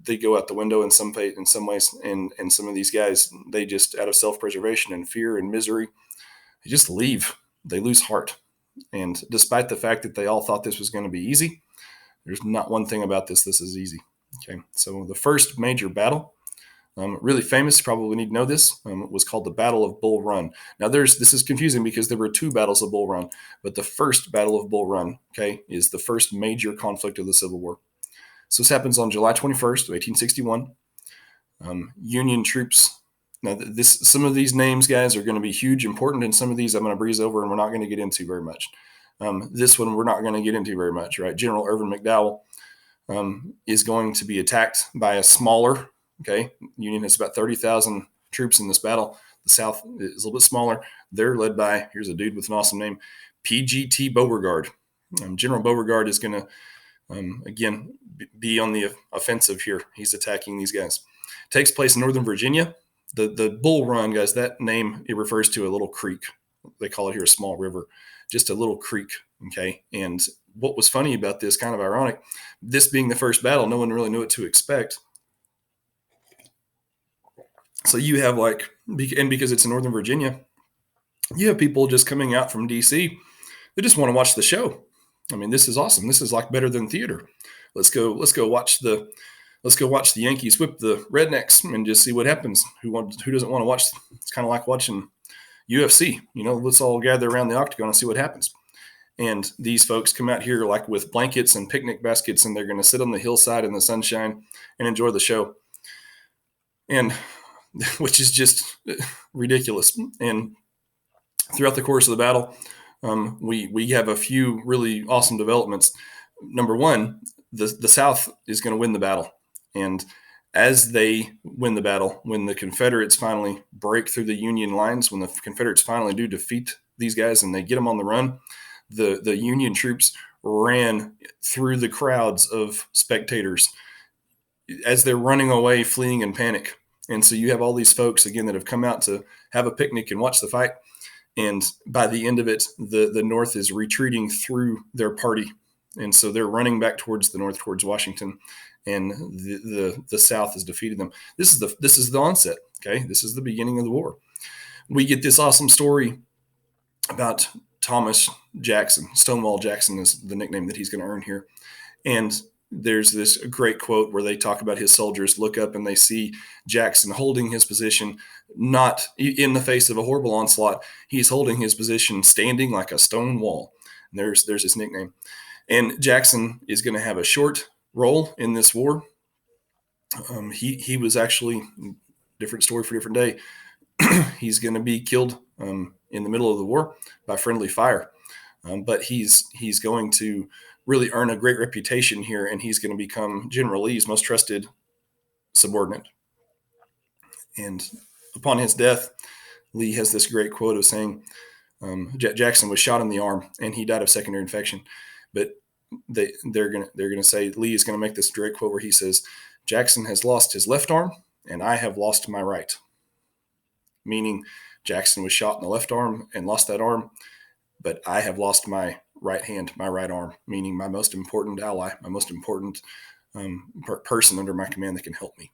they go out the window in some ways. And some of these guys, they just, out of self-preservation and fear and misery, they just leave. They lose heart. And despite the fact that they all thought this was going to be easy, there's not one thing about this is easy. Okay. So the first major battle Really famous, probably need to know this, was called the Battle of Bull Run. Now, this is confusing because there were two battles of Bull Run, but the first Battle of Bull Run, okay, is the first major conflict of the Civil War. So this happens on July 21st, 1861. Union troops. Now, some of these names, guys, are going to be huge, important, and some of these I'm going to breeze over and we're not going to get into very much. This one we're not going to get into very much, right? General Irvin McDowell is going to be attacked by a smaller, okay, Union has about 30,000 troops in this battle. The South is a little bit smaller. They're led by, here's a dude with an awesome name, P.G.T. Beauregard. General Beauregard is going to, again, be on the offensive here. He's attacking these guys. Takes place in Northern Virginia. The Bull Run, guys, that name, it refers to a little creek. They call it here a small river, just a little creek, okay? And what was funny about this, kind of ironic, this being the first battle, no one really knew what to expect. So you have and because it's in Northern Virginia, you have people just coming out from D.C. They just want to watch the show. I mean, this is awesome. This is like better than theater. Let's go watch the Yankees whip the Rednecks and just see what happens. Who doesn't want to watch? It's kind of like watching UFC. Let's all gather around the octagon and see what happens. And these folks come out here like with blankets and picnic baskets, and they're going to sit on the hillside in the sunshine and enjoy the show. And which is just ridiculous. And throughout the course of the battle, we have a few really awesome developments. Number one, the South is going to win the battle. And as they win the battle, when the Confederates finally break through the Union lines, when the Confederates finally do defeat these guys and they get them on the run, the Union troops ran through the crowds of spectators as they're running away, fleeing in panic. And so you have all these folks, again, that have come out to have a picnic and watch the fight. And by the end of it, the North is retreating through their party. And so they're running back towards the North, towards Washington, and the South has defeated them. This is the onset, okay? This is the beginning of the war. We get this awesome story about Thomas Jackson. Stonewall Jackson is the nickname that he's going to earn here. And there's this great quote where they talk about his soldiers look up and they see Jackson holding his position, not in the face of a horrible onslaught. He's holding his position standing like a stone wall. And there's his nickname. And Jackson is going to have a short role in this war. He was actually, different story for different day. He's going to be killed in the middle of the war by friendly fire. But he's going to really earn a great reputation here, and he's going to become General Lee's most trusted subordinate. And upon his death, Lee has this great quote of saying, Jackson was shot in the arm and he died of secondary infection. But they're gonna say Lee is going to make this great quote where he says, Jackson has lost his left arm and I have lost my right. Meaning Jackson was shot in the left arm and lost that arm, but I have lost my right hand, my right arm, meaning my most important ally, my most important person under my command that can help me.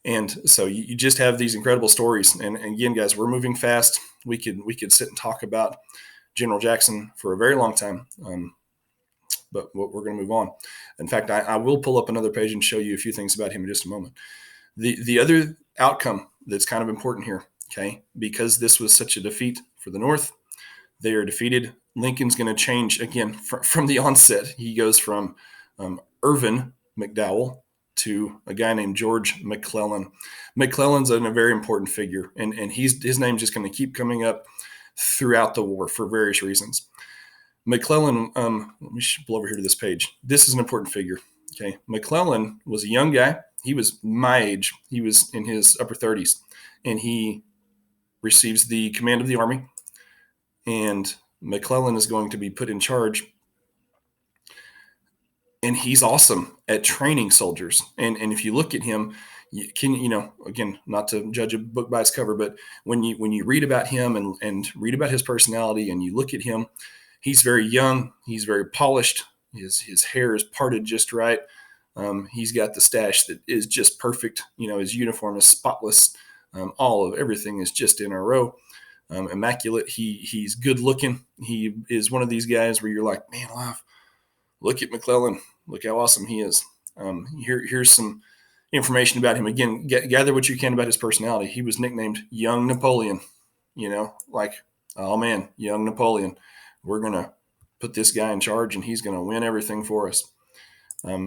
And so you just have these incredible stories. And again, guys, we're moving fast. We could sit and talk about General Jackson for a very long time, but we're going to move on. In fact, I will pull up another page and show you a few things about him in just a moment. The other outcome that's kind of important here, okay, because this was such a defeat for the North, they are defeated. Lincoln's going to change again from the onset. He goes from Irvin McDowell to a guy named George McClellan. McClellan's a very important figure, and his name's just going to keep coming up throughout the war for various reasons. McClellan, let me pull over here to this page. This is an important figure. Okay, McClellan was a young guy. He was my age. He was in his upper 30s, and he receives the command of the army. And McClellan is going to be put in charge. And he's awesome at training soldiers. And if you look at him, you can, again, not to judge a book by its cover, but when you read about him and read about his personality and you look at him, he's very young. He's very polished. His hair is parted just right. He's got the stash that is just perfect. His uniform is spotless. All of everything is just in a row. Immaculate. He's good looking. He is one of these guys where you're like, man alive, look at McClellan. Look how awesome he is. Here's some information about him. Again, gather what you can about his personality. He was nicknamed Young Napoleon. Like, oh man, Young Napoleon. We're going to put this guy in charge and he's going to win everything for us.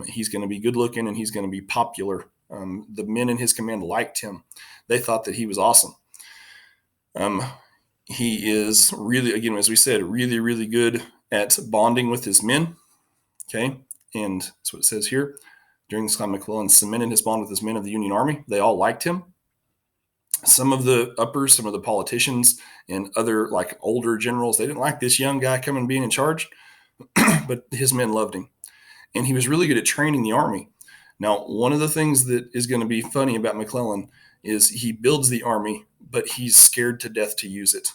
He's going to be good looking and he's going to be popular. The men in his command liked him. They thought that he was awesome. He is really, again, as we said, really, really good at bonding with his men. Okay. And that's what it says here. During this time, McClellan cemented his bond with his men of the Union Army. They all liked him. Some of the uppers, some of the politicians, and other like older generals, they didn't like this young guy coming and being in charge, but his men loved him. And he was really good at training the army. Now, one of the things that is going to be funny about McClellan is he builds the army, but he's scared to death to use it.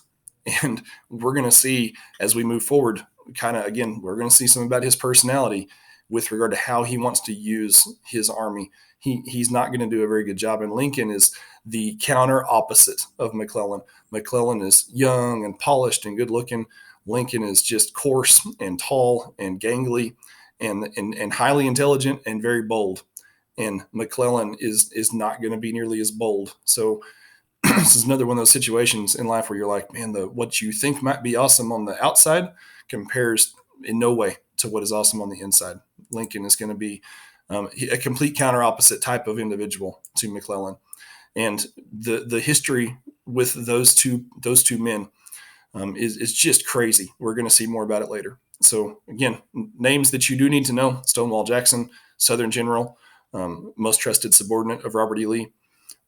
And we're going to see as we move forward, we're going to see some about his personality with regard to how he wants to use his army. He's not going to do a very good job. And Lincoln is the counter opposite of McClellan. McClellan is young and polished and good looking. Lincoln is just coarse and tall and gangly and highly intelligent and very bold. And McClellan is not going to be nearly as bold. So this is another one of those situations in life where you're like, man, what you think might be awesome on the outside compares in no way to what is awesome on the inside. Lincoln is going to be a complete counter opposite type of individual to McClellan. And the history with those two men is just crazy. We're going to see more about it later. So again, names that you do need to know: Stonewall Jackson, Southern general, most trusted subordinate of Robert E. Lee.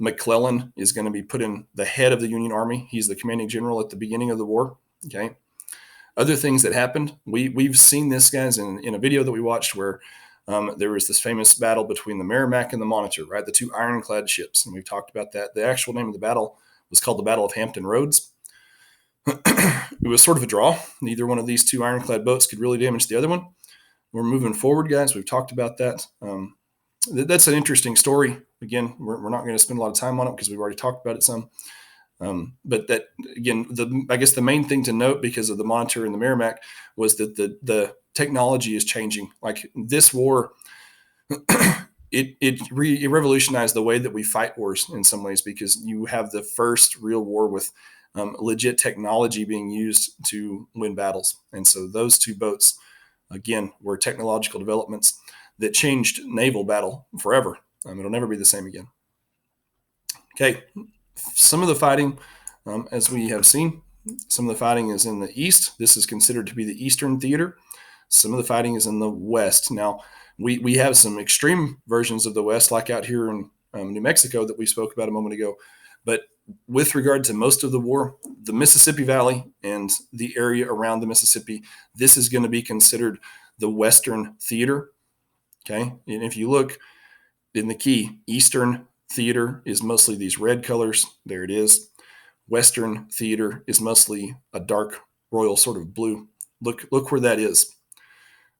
McClellan is going to be put in the head of the Union Army. He's the commanding general at the beginning of the war. Okay. Other things that happened, we've seen this, guys, in a video that we watched where there was this famous battle between the Merrimack and the Monitor, right? The two ironclad ships. And we've talked about that. The actual name of the battle was called the Battle of Hampton Roads. It was sort of a draw. Neither one of these two ironclad boats could really damage the other one. We're moving forward, guys. We've talked about that. That's an interesting story. Again, we're not going to spend a lot of time on it because we've already talked about it some. But that, again, I guess the main thing to note because of the Monitor and the Merrimack was that the technology is changing. Like this war, it revolutionized the way that we fight wars in some ways, because you have the first real war with legit technology being used to win battles. And so those two boats, again, were technological developments that changed naval battle forever. It'll never be the same again. Okay, some of the fighting, as we have seen, some of the fighting is in the east. This is considered to be the Eastern Theater. Some of the fighting is in the west. Now, we have some extreme versions of the west, like out here in New Mexico that we spoke about a moment ago. But with regard to most of the war, the Mississippi Valley and the area around the Mississippi, this is going to be considered the Western Theater. Okay, and if you look in the key, Eastern Theater is mostly these red colors. There it is. Western Theater is mostly a dark royal sort of blue. Look where that is.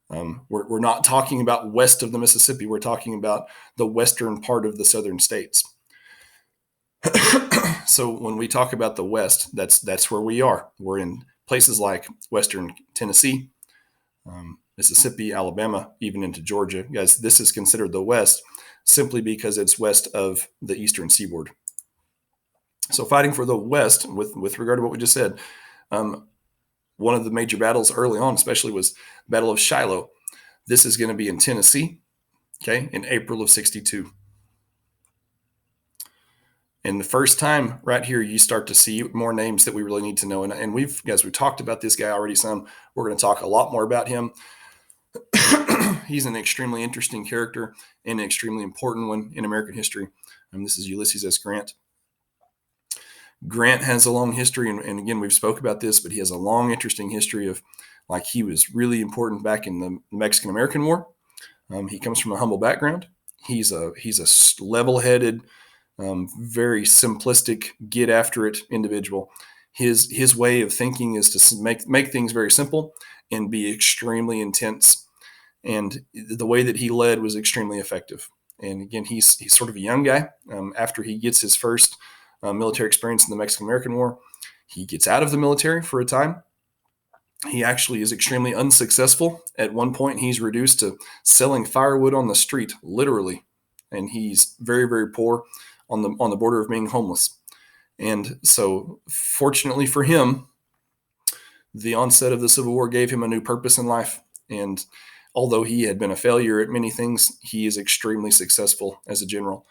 We're not talking about west of the Mississippi. We're talking about the western part of the southern states. So when we talk about the West, that's where we are. We're in places like Western Tennessee, Mississippi, Alabama, even into Georgia. Guys, this is considered the West simply because it's west of the eastern seaboard. So fighting for the West, with regard to what we just said, one of the major battles early on especially was Battle of Shiloh. This is going to be in Tennessee, okay, in April of 62. And the first time right here, you start to see more names that we really need to know. And we've talked about this guy already some. We're going to talk a lot more about him. He's an extremely interesting character and an extremely important one in American history. And this is Ulysses S. Grant. Grant has a long history, and again, we've spoke about this, but he has a long, interesting history of, like, he was really important back in the Mexican-American War. He comes from a humble background. He's a level-headed, very simplistic, get-after-it individual. His way of thinking is to make things very simple and be extremely intense. And the way that he led was extremely effective. And again, he's sort of a young guy. After he gets his first military experience in the Mexican-American War, he gets out of the military for a time. He actually is extremely unsuccessful. At one point, he's reduced to selling firewood on the street, literally. and he's very, very poor on the border of being homeless. And so, fortunately for him, the onset of the Civil War gave him a new purpose in life. And although he had been a failure at many things, he is extremely successful as a general.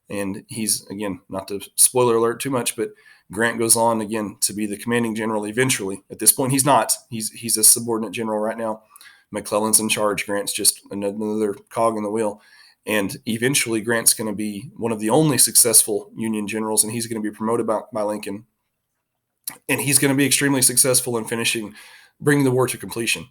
And he's, again, not to spoiler alert too much, but Grant goes on again to be the commanding general eventually. At this point, he's not. He's a subordinate general right now. McClellan's in charge. Grant's just another cog in the wheel. And eventually, Grant's going to be one of the only successful Union generals, and he's going to be promoted by Lincoln. And he's going to be extremely successful in bringing the war to completion.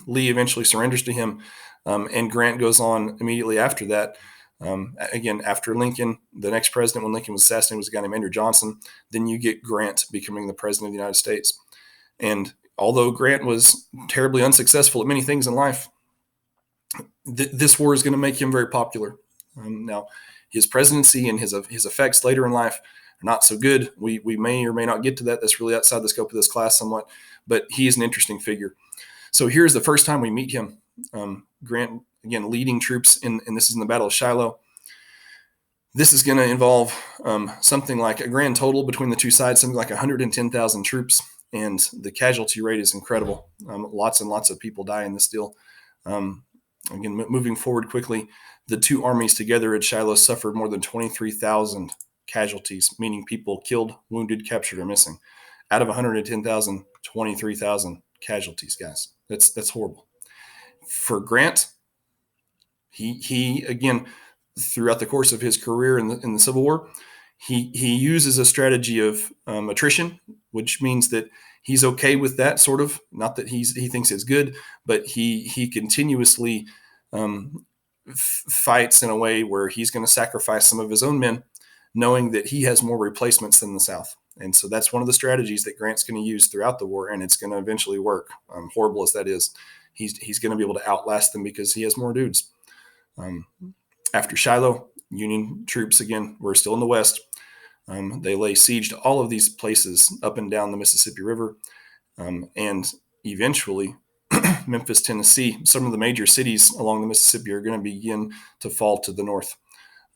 Lee eventually surrenders to him, and Grant goes on immediately after that. Again, after Lincoln, the next president when Lincoln was assassinated was a guy named Andrew Johnson. Then you get Grant becoming the president of the United States. And although Grant was terribly unsuccessful at many things in life, this war is going to make him very popular. Now, his presidency and his effects later in life are not so good. We may or may not get to that. That's really outside the scope of this class somewhat, but he is an interesting figure. So here's the first time we meet him. Grant, again, leading troops and this is in the Battle of Shiloh. This is going to involve something like a grand total between the two sides, something like 110,000 troops, and the casualty rate is incredible. Lots and lots of people die in this deal. Again, moving forward quickly, the two armies together at Shiloh suffered more than 23,000 casualties, meaning people killed, wounded, captured, or missing. Out of 110,000, 23,000 casualties, guys. That's horrible. For Grant, he again, throughout the course of his career in the Civil War, he uses a strategy of attrition, which means that he's okay with that sort of. Not that he thinks it's good, but he continuously fights in a way where he's going to sacrifice some of his own men, knowing that he has more replacements than the South. And so that's one of the strategies that Grant's going to use throughout the war, and it's going to eventually work. Horrible as that is, he's going to be able to outlast them because he has more dudes. After Shiloh, Union troops, again, were still in the West. They lay siege to all of these places up and down the Mississippi River. And eventually, Memphis, Tennessee, some of the major cities along the Mississippi are going to begin to fall to the north.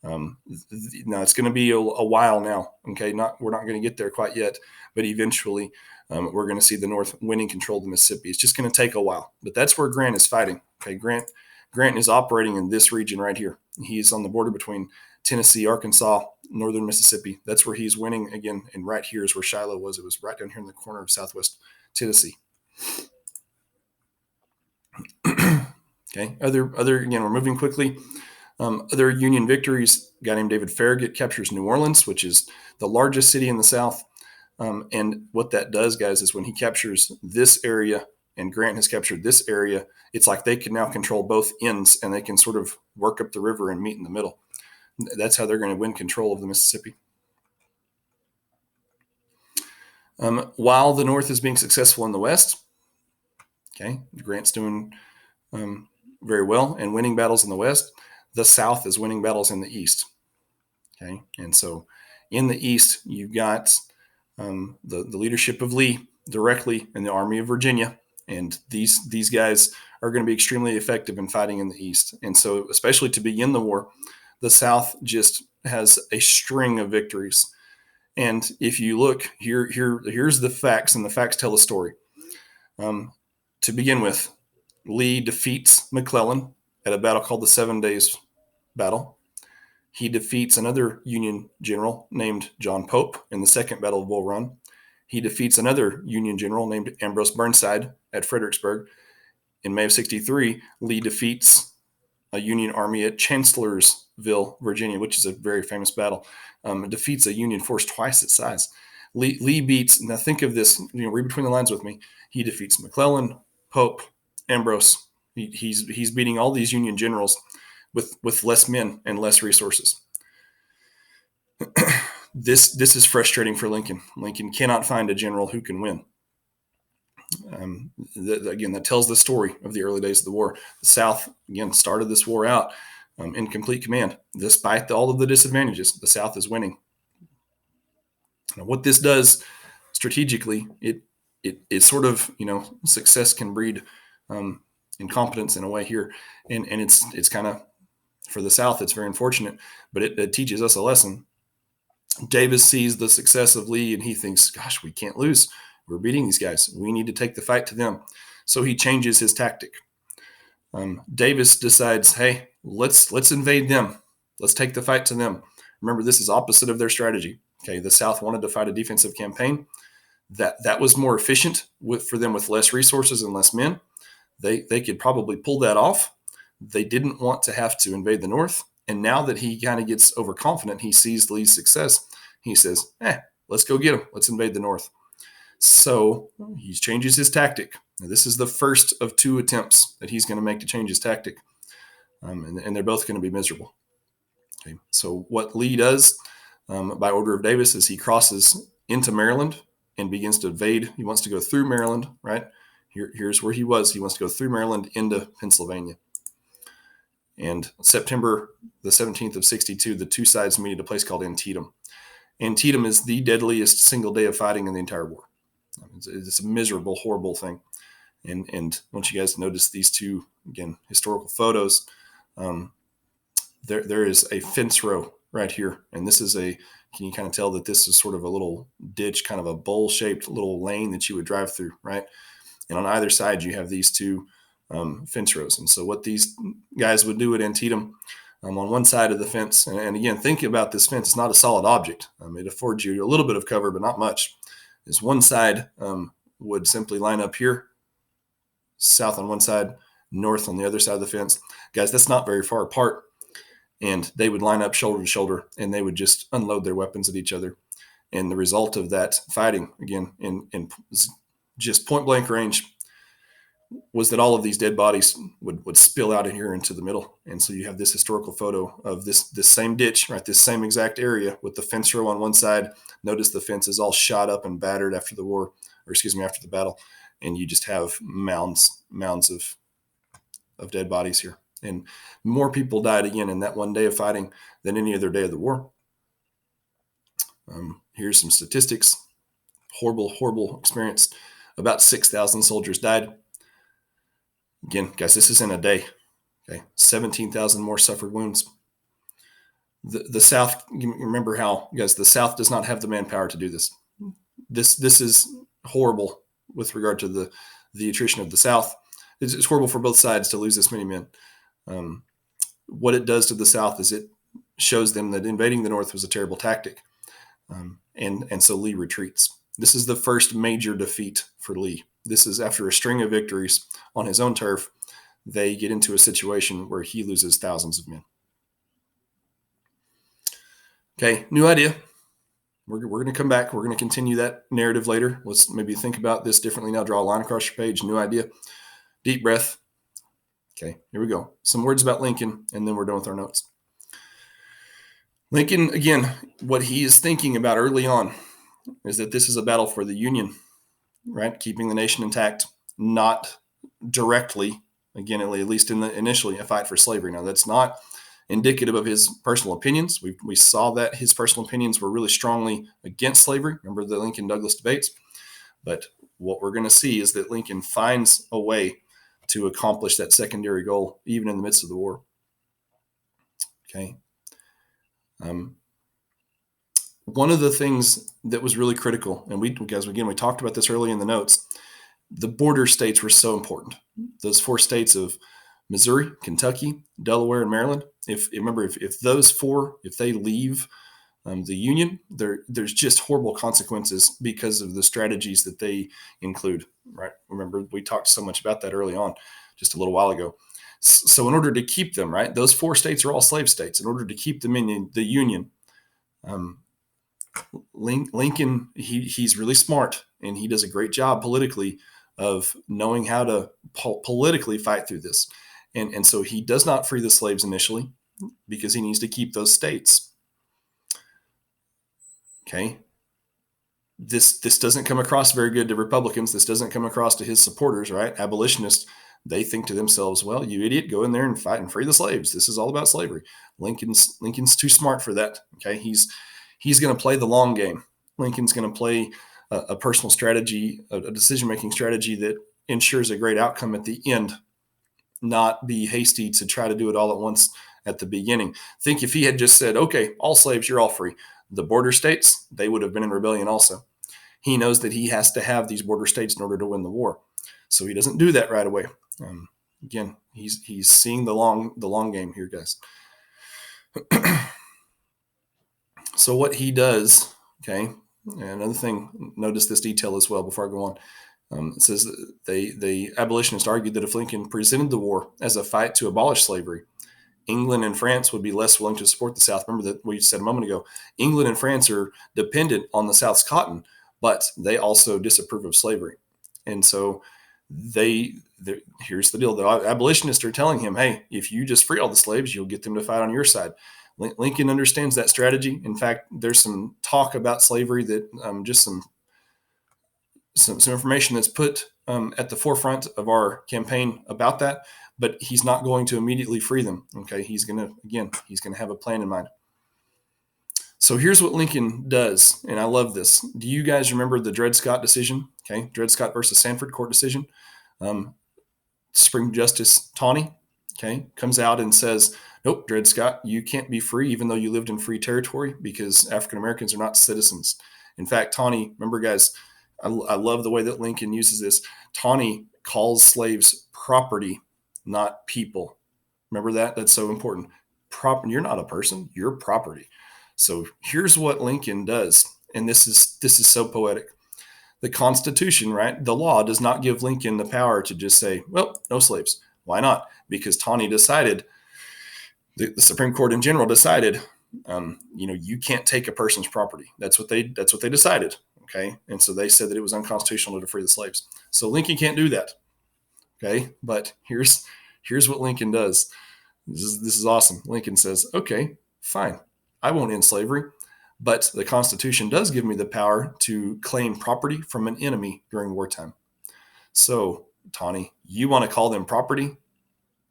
Now, it's going to be a while now. Okay, we're not going to get there quite yet, but eventually we're going to see the North winning control of the Mississippi. It's just going to take a while, but that's where Grant is fighting. Okay, Grant is operating in this region right here. He's on the border between Tennessee, Arkansas, northern Mississippi. That's where he's winning again, and right here is where Shiloh was. It was right down here in the corner of southwest Tennessee. Okay, other again, we're moving quickly. Other Union victories, a guy named David Farragut captures New Orleans, which is the largest city in the South. And what that does, guys, is when he captures this area and Grant has captured this area, it's like they can now control both ends and they can sort of work up the river and meet in the middle. That's how they're going to win control of the Mississippi. While the North is being successful in the West, okay, Grant's doing very well and winning battles in the West. The South is winning battles in the East. Okay, and so in the East, you've got the leadership of Lee directly in the Army of Virginia, and these guys are going to be extremely effective in fighting in the East. And so, especially to begin the war, the South just has a string of victories. And if you look here's the facts, and the facts tell a story. To begin with, Lee defeats McClellan at a battle called the 7 Days Battle. He defeats another Union general named John Pope in the Second Battle of Bull Run. He defeats another Union general named Ambrose Burnside at Fredericksburg. In May of 1963, Lee defeats a Union army at Chancellorsville, Virginia, which is a very famous battle. Defeats a Union force twice its size. Lee beats, now think of this, read between the lines with me. He defeats McClellan, Pope, Ambrose. He's beating all these Union generals with less men and less resources. This is frustrating for Lincoln. Lincoln cannot find a general who can win. Again, that tells the story of the early days of the war. The South, again, started this war out in complete command. Despite all of the disadvantages, the South is winning. Now, what this does strategically, it sort of, success can breed incompetence in a way here. And it's kind of For the South, it's very unfortunate, but it teaches us a lesson. Davis sees the success of Lee and he thinks, gosh, we can't lose. We're beating these guys. We need to take the fight to them. So he changes his tactic. Davis decides, hey, let's invade them. Let's take the fight to them. Remember, this is opposite of their strategy. Okay, the South wanted to fight a defensive campaign. That was more efficient for them with less resources and less men. They could probably pull that off. They didn't want to have to invade the North. And now that he kind of gets overconfident, he sees Lee's success. He says, let's go get him. Let's invade the North. So he changes his tactic. Now, this is the first of 2 attempts that he's going to make to change his tactic. And they're both going to be miserable. Okay. So what Lee does by order of Davis is he crosses into Maryland and begins to invade. He wants to go through Maryland, right? Here's where he was. He wants to go through Maryland into Pennsylvania. And September the 17th of 62, the 2 sides meet at a place called Antietam. Antietam is the deadliest single day of fighting in the entire war. It's a miserable, horrible thing. And once you guys notice these 2, again, historical photos, there is a fence row right here. And this is can you kind of tell that this is sort of a little ditch, kind of a bowl-shaped little lane that you would drive through, right? And on either side, you have these 2 fence rows. And so what these guys would do at Antietam, on one side of the fence, and again, think about this fence. It's not a solid object. It affords you a little bit of cover, but not much. Is one side would simply line up here, south on one side, north on the other side of the fence. Guys, that's not very far apart. And they would line up shoulder to shoulder, and they would just unload their weapons at each other. And the result of that fighting, again, in just point blank range, was that all of these dead bodies would spill out of here into the middle. And so you have this historical photo of this same ditch, right? This same exact area with the fence row on one side. Notice the fence is all shot up and battered after the battle. And you just have mounds of dead bodies here. And more people died again in that one day of fighting than any other day of the war. Here's some statistics. Horrible, horrible experience. About 6,000 soldiers died. Again, guys, this is in a day. Okay, 17,000 more suffered wounds. The South, remember how, guys, the South does not have the manpower to do this. This is horrible with regard to the attrition of the South. It's horrible for both sides to lose this many men. What it does to the South is it shows them that invading the North was a terrible tactic. And so Lee retreats. This is the first major defeat for Lee. This is after a string of victories on his own turf. They get into a situation where he loses thousands of men. Okay, new idea. We're going to come back. We're going to continue that narrative later. Let's maybe think about this differently now. Draw a line across your page. New idea. Deep breath. Okay, here we go. Some words about Lincoln, and then we're done with our notes. Lincoln, again, what he is thinking about early on is that this is a battle for the Union, right? Keeping the nation intact, not directly, again, at least initially, a fight for slavery. Now, that's not indicative of his personal opinions. We saw that his personal opinions were really strongly against slavery. Remember the Lincoln-Douglas debates? But what we're going to see is that Lincoln finds a way to accomplish that secondary goal, even in the midst of the war. Okay. One of the things that was really critical, and we talked about this early in the notes, the border states were so important. Those 4 states of Missouri, Kentucky, Delaware, and Maryland. If those 4, if they leave the Union, there's just horrible consequences because of the strategies that they include, right? Remember, we talked so much about that early on, just a little while ago. So in order to keep them, right, those 4 states are all slave states. In order to keep them in the Union, Lincoln, he's really smart, and he does a great job politically of knowing how to politically fight through this. And so he does not free the slaves initially because he needs to keep those states. Okay. This doesn't come across very good to Republicans. This doesn't come across to his supporters, right? Abolitionists, they think to themselves, well, you idiot, go in there and fight and free the slaves. This is all about slavery. Lincoln's too smart for that. Okay. He's going to play the long game. Lincoln's going to play a personal strategy, a decision-making strategy that ensures a great outcome at the end, not be hasty to try to do it all at once at the beginning. Think if he had just said, okay, all slaves, you're all free. The border states, they would have been in rebellion also. He knows that he has to have these border states in order to win the war. So he doesn't do that right away. Again, he's seeing the long game here, guys. So what he does, okay, and another thing, notice this detail as well before I go on. It says the abolitionists argued that if Lincoln presented the war as a fight to abolish slavery, England and France would be less willing to support the South. Remember that we said a moment ago, England and France are dependent on the South's cotton, but they also disapprove of slavery. And so here's the deal. The abolitionists are telling him, hey, if you just free all the slaves, you'll get them to fight on your side. Lincoln understands that strategy. In fact, there's some talk about slavery that just some information that's put at the forefront of our campaign about that, but he's not going to immediately free them. Okay, he's going to have a plan in mind. So here's what Lincoln does, and I love this. Do you guys remember the Dred Scott decision? Okay, Dred Scott versus Sanford court decision. Supreme Justice Taney, okay, comes out and says, nope, Dred Scott, you can't be free even though you lived in free territory because African Americans are not citizens. In fact, Taney, remember guys, I love the way that Lincoln uses this. Taney calls slaves property, not people. Remember that? That's so important. You're not a person, you're property. So here's what Lincoln does, and this is so poetic. The Constitution, right? The law does not give Lincoln the power to just say, well, no slaves. Why not? Because Taney decided, the Supreme Court in general decided, you can't take a person's property. That's what they decided. Okay. And so they said that it was unconstitutional to free the slaves. So Lincoln can't do that. Okay. But here's what Lincoln does. This is awesome. Lincoln says, okay, fine. I won't end slavery, but the Constitution does give me the power to claim property from an enemy during wartime. So Taney, you want to call them property?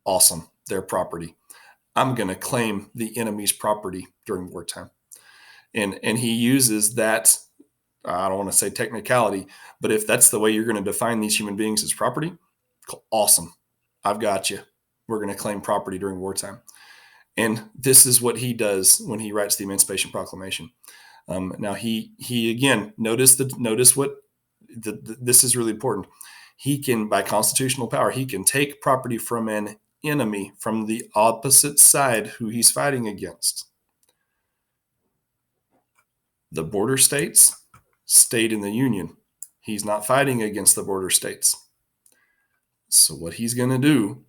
Awesome. They're property. I'm going to claim the enemy's property during wartime. And he uses that, I don't want to say technicality, but if that's the way you're going to define these human beings as property, awesome. I've got you. We're going to claim property during wartime. And this is what he does when he writes the Emancipation Proclamation. Now he again, notice what this is really important. He can, by constitutional power, he can take property from an enemy from the opposite side who he's fighting against. The border states stayed in the Union. He's not fighting against the border states. So what he's going to do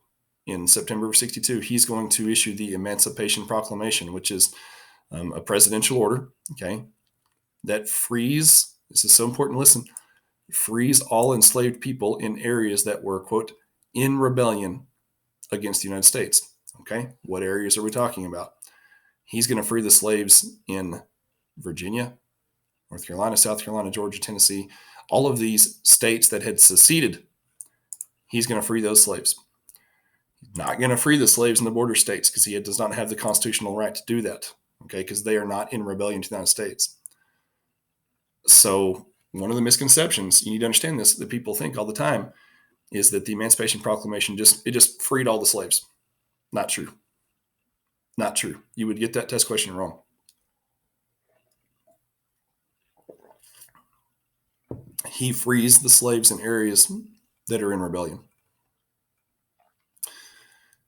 in September of 62, he's going to issue the Emancipation Proclamation, which is a presidential order, okay, that frees, this is so important, listen, frees all enslaved people in areas that were, quote, in rebellion against the United States. Okay, what areas are we talking about? He's going to free the slaves in Virginia, North Carolina, South Carolina, Georgia, Tennessee, all of these states that had seceded. He's going to free those slaves. He's not going to free the slaves in the border states because he does not have the constitutional right to do that, okay, because they are not in rebellion to the United States. So one of the misconceptions, you need to understand this, that people think all the time, is that the Emancipation Proclamation just freed all the slaves. Not true. Not true. You would get that test question wrong. He frees the slaves in areas that are in rebellion.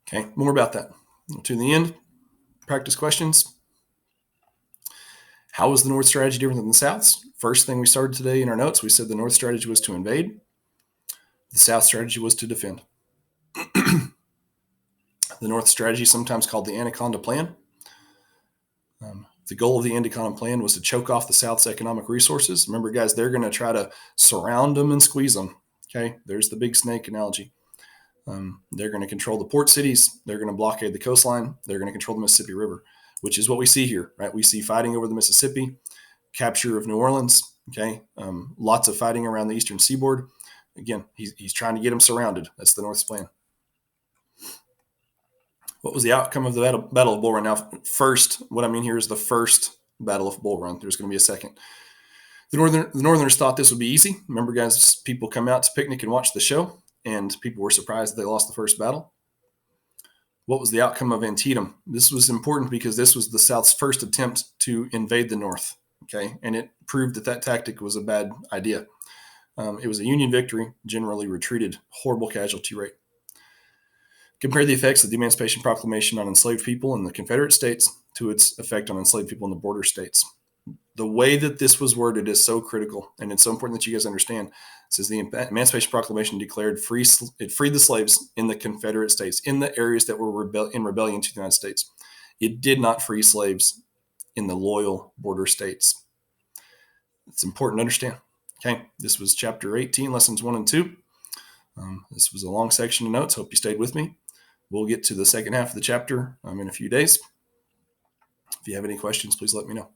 Okay, more about that. To the end, practice questions. How was the North strategy different than the South's? First thing we started today in our notes, we said the North strategy was to invade. The South strategy was to defend. The North strategy, sometimes called the Anaconda Plan. The goal of the Anaconda Plan was to choke off the South's economic resources. Remember, guys, they're going to try to surround them and squeeze them. Okay, there's the big snake analogy. They're going to control the port cities. They're going to blockade the coastline. They're going to control the Mississippi River, which is what we see here, right? We see fighting over the Mississippi, capture of New Orleans, okay? Lots of fighting around the eastern seaboard. Again, he's trying to get them surrounded. That's the North's plan. What was the outcome of the Battle of Bull Run? Now, first, what I mean here is the first Battle of Bull Run. There's going to be a second. The Northerners thought this would be easy. Remember, guys, people come out to picnic and watch the show, and people were surprised that they lost the first battle. What was the outcome of Antietam? This was important because this was the South's first attempt to invade the North. Okay, and it proved that that tactic was a bad idea. It was a Union victory, generally retreated, horrible casualty rate. Compare the effects of the Emancipation Proclamation on enslaved people in the Confederate States to its effect on enslaved people in the border states. The way that this was worded is so critical, and it's so important that you guys understand. It says the Emancipation Proclamation declared it freed the slaves in the Confederate States, in the areas that were in rebellion to the United States. It did not free slaves in the loyal border states. It's important to understand. Okay, this was chapter 18, lessons 1 and 2. This was a long section of notes. Hope you stayed with me. We'll get to the second half of the chapter in a few days. If you have any questions, please let me know.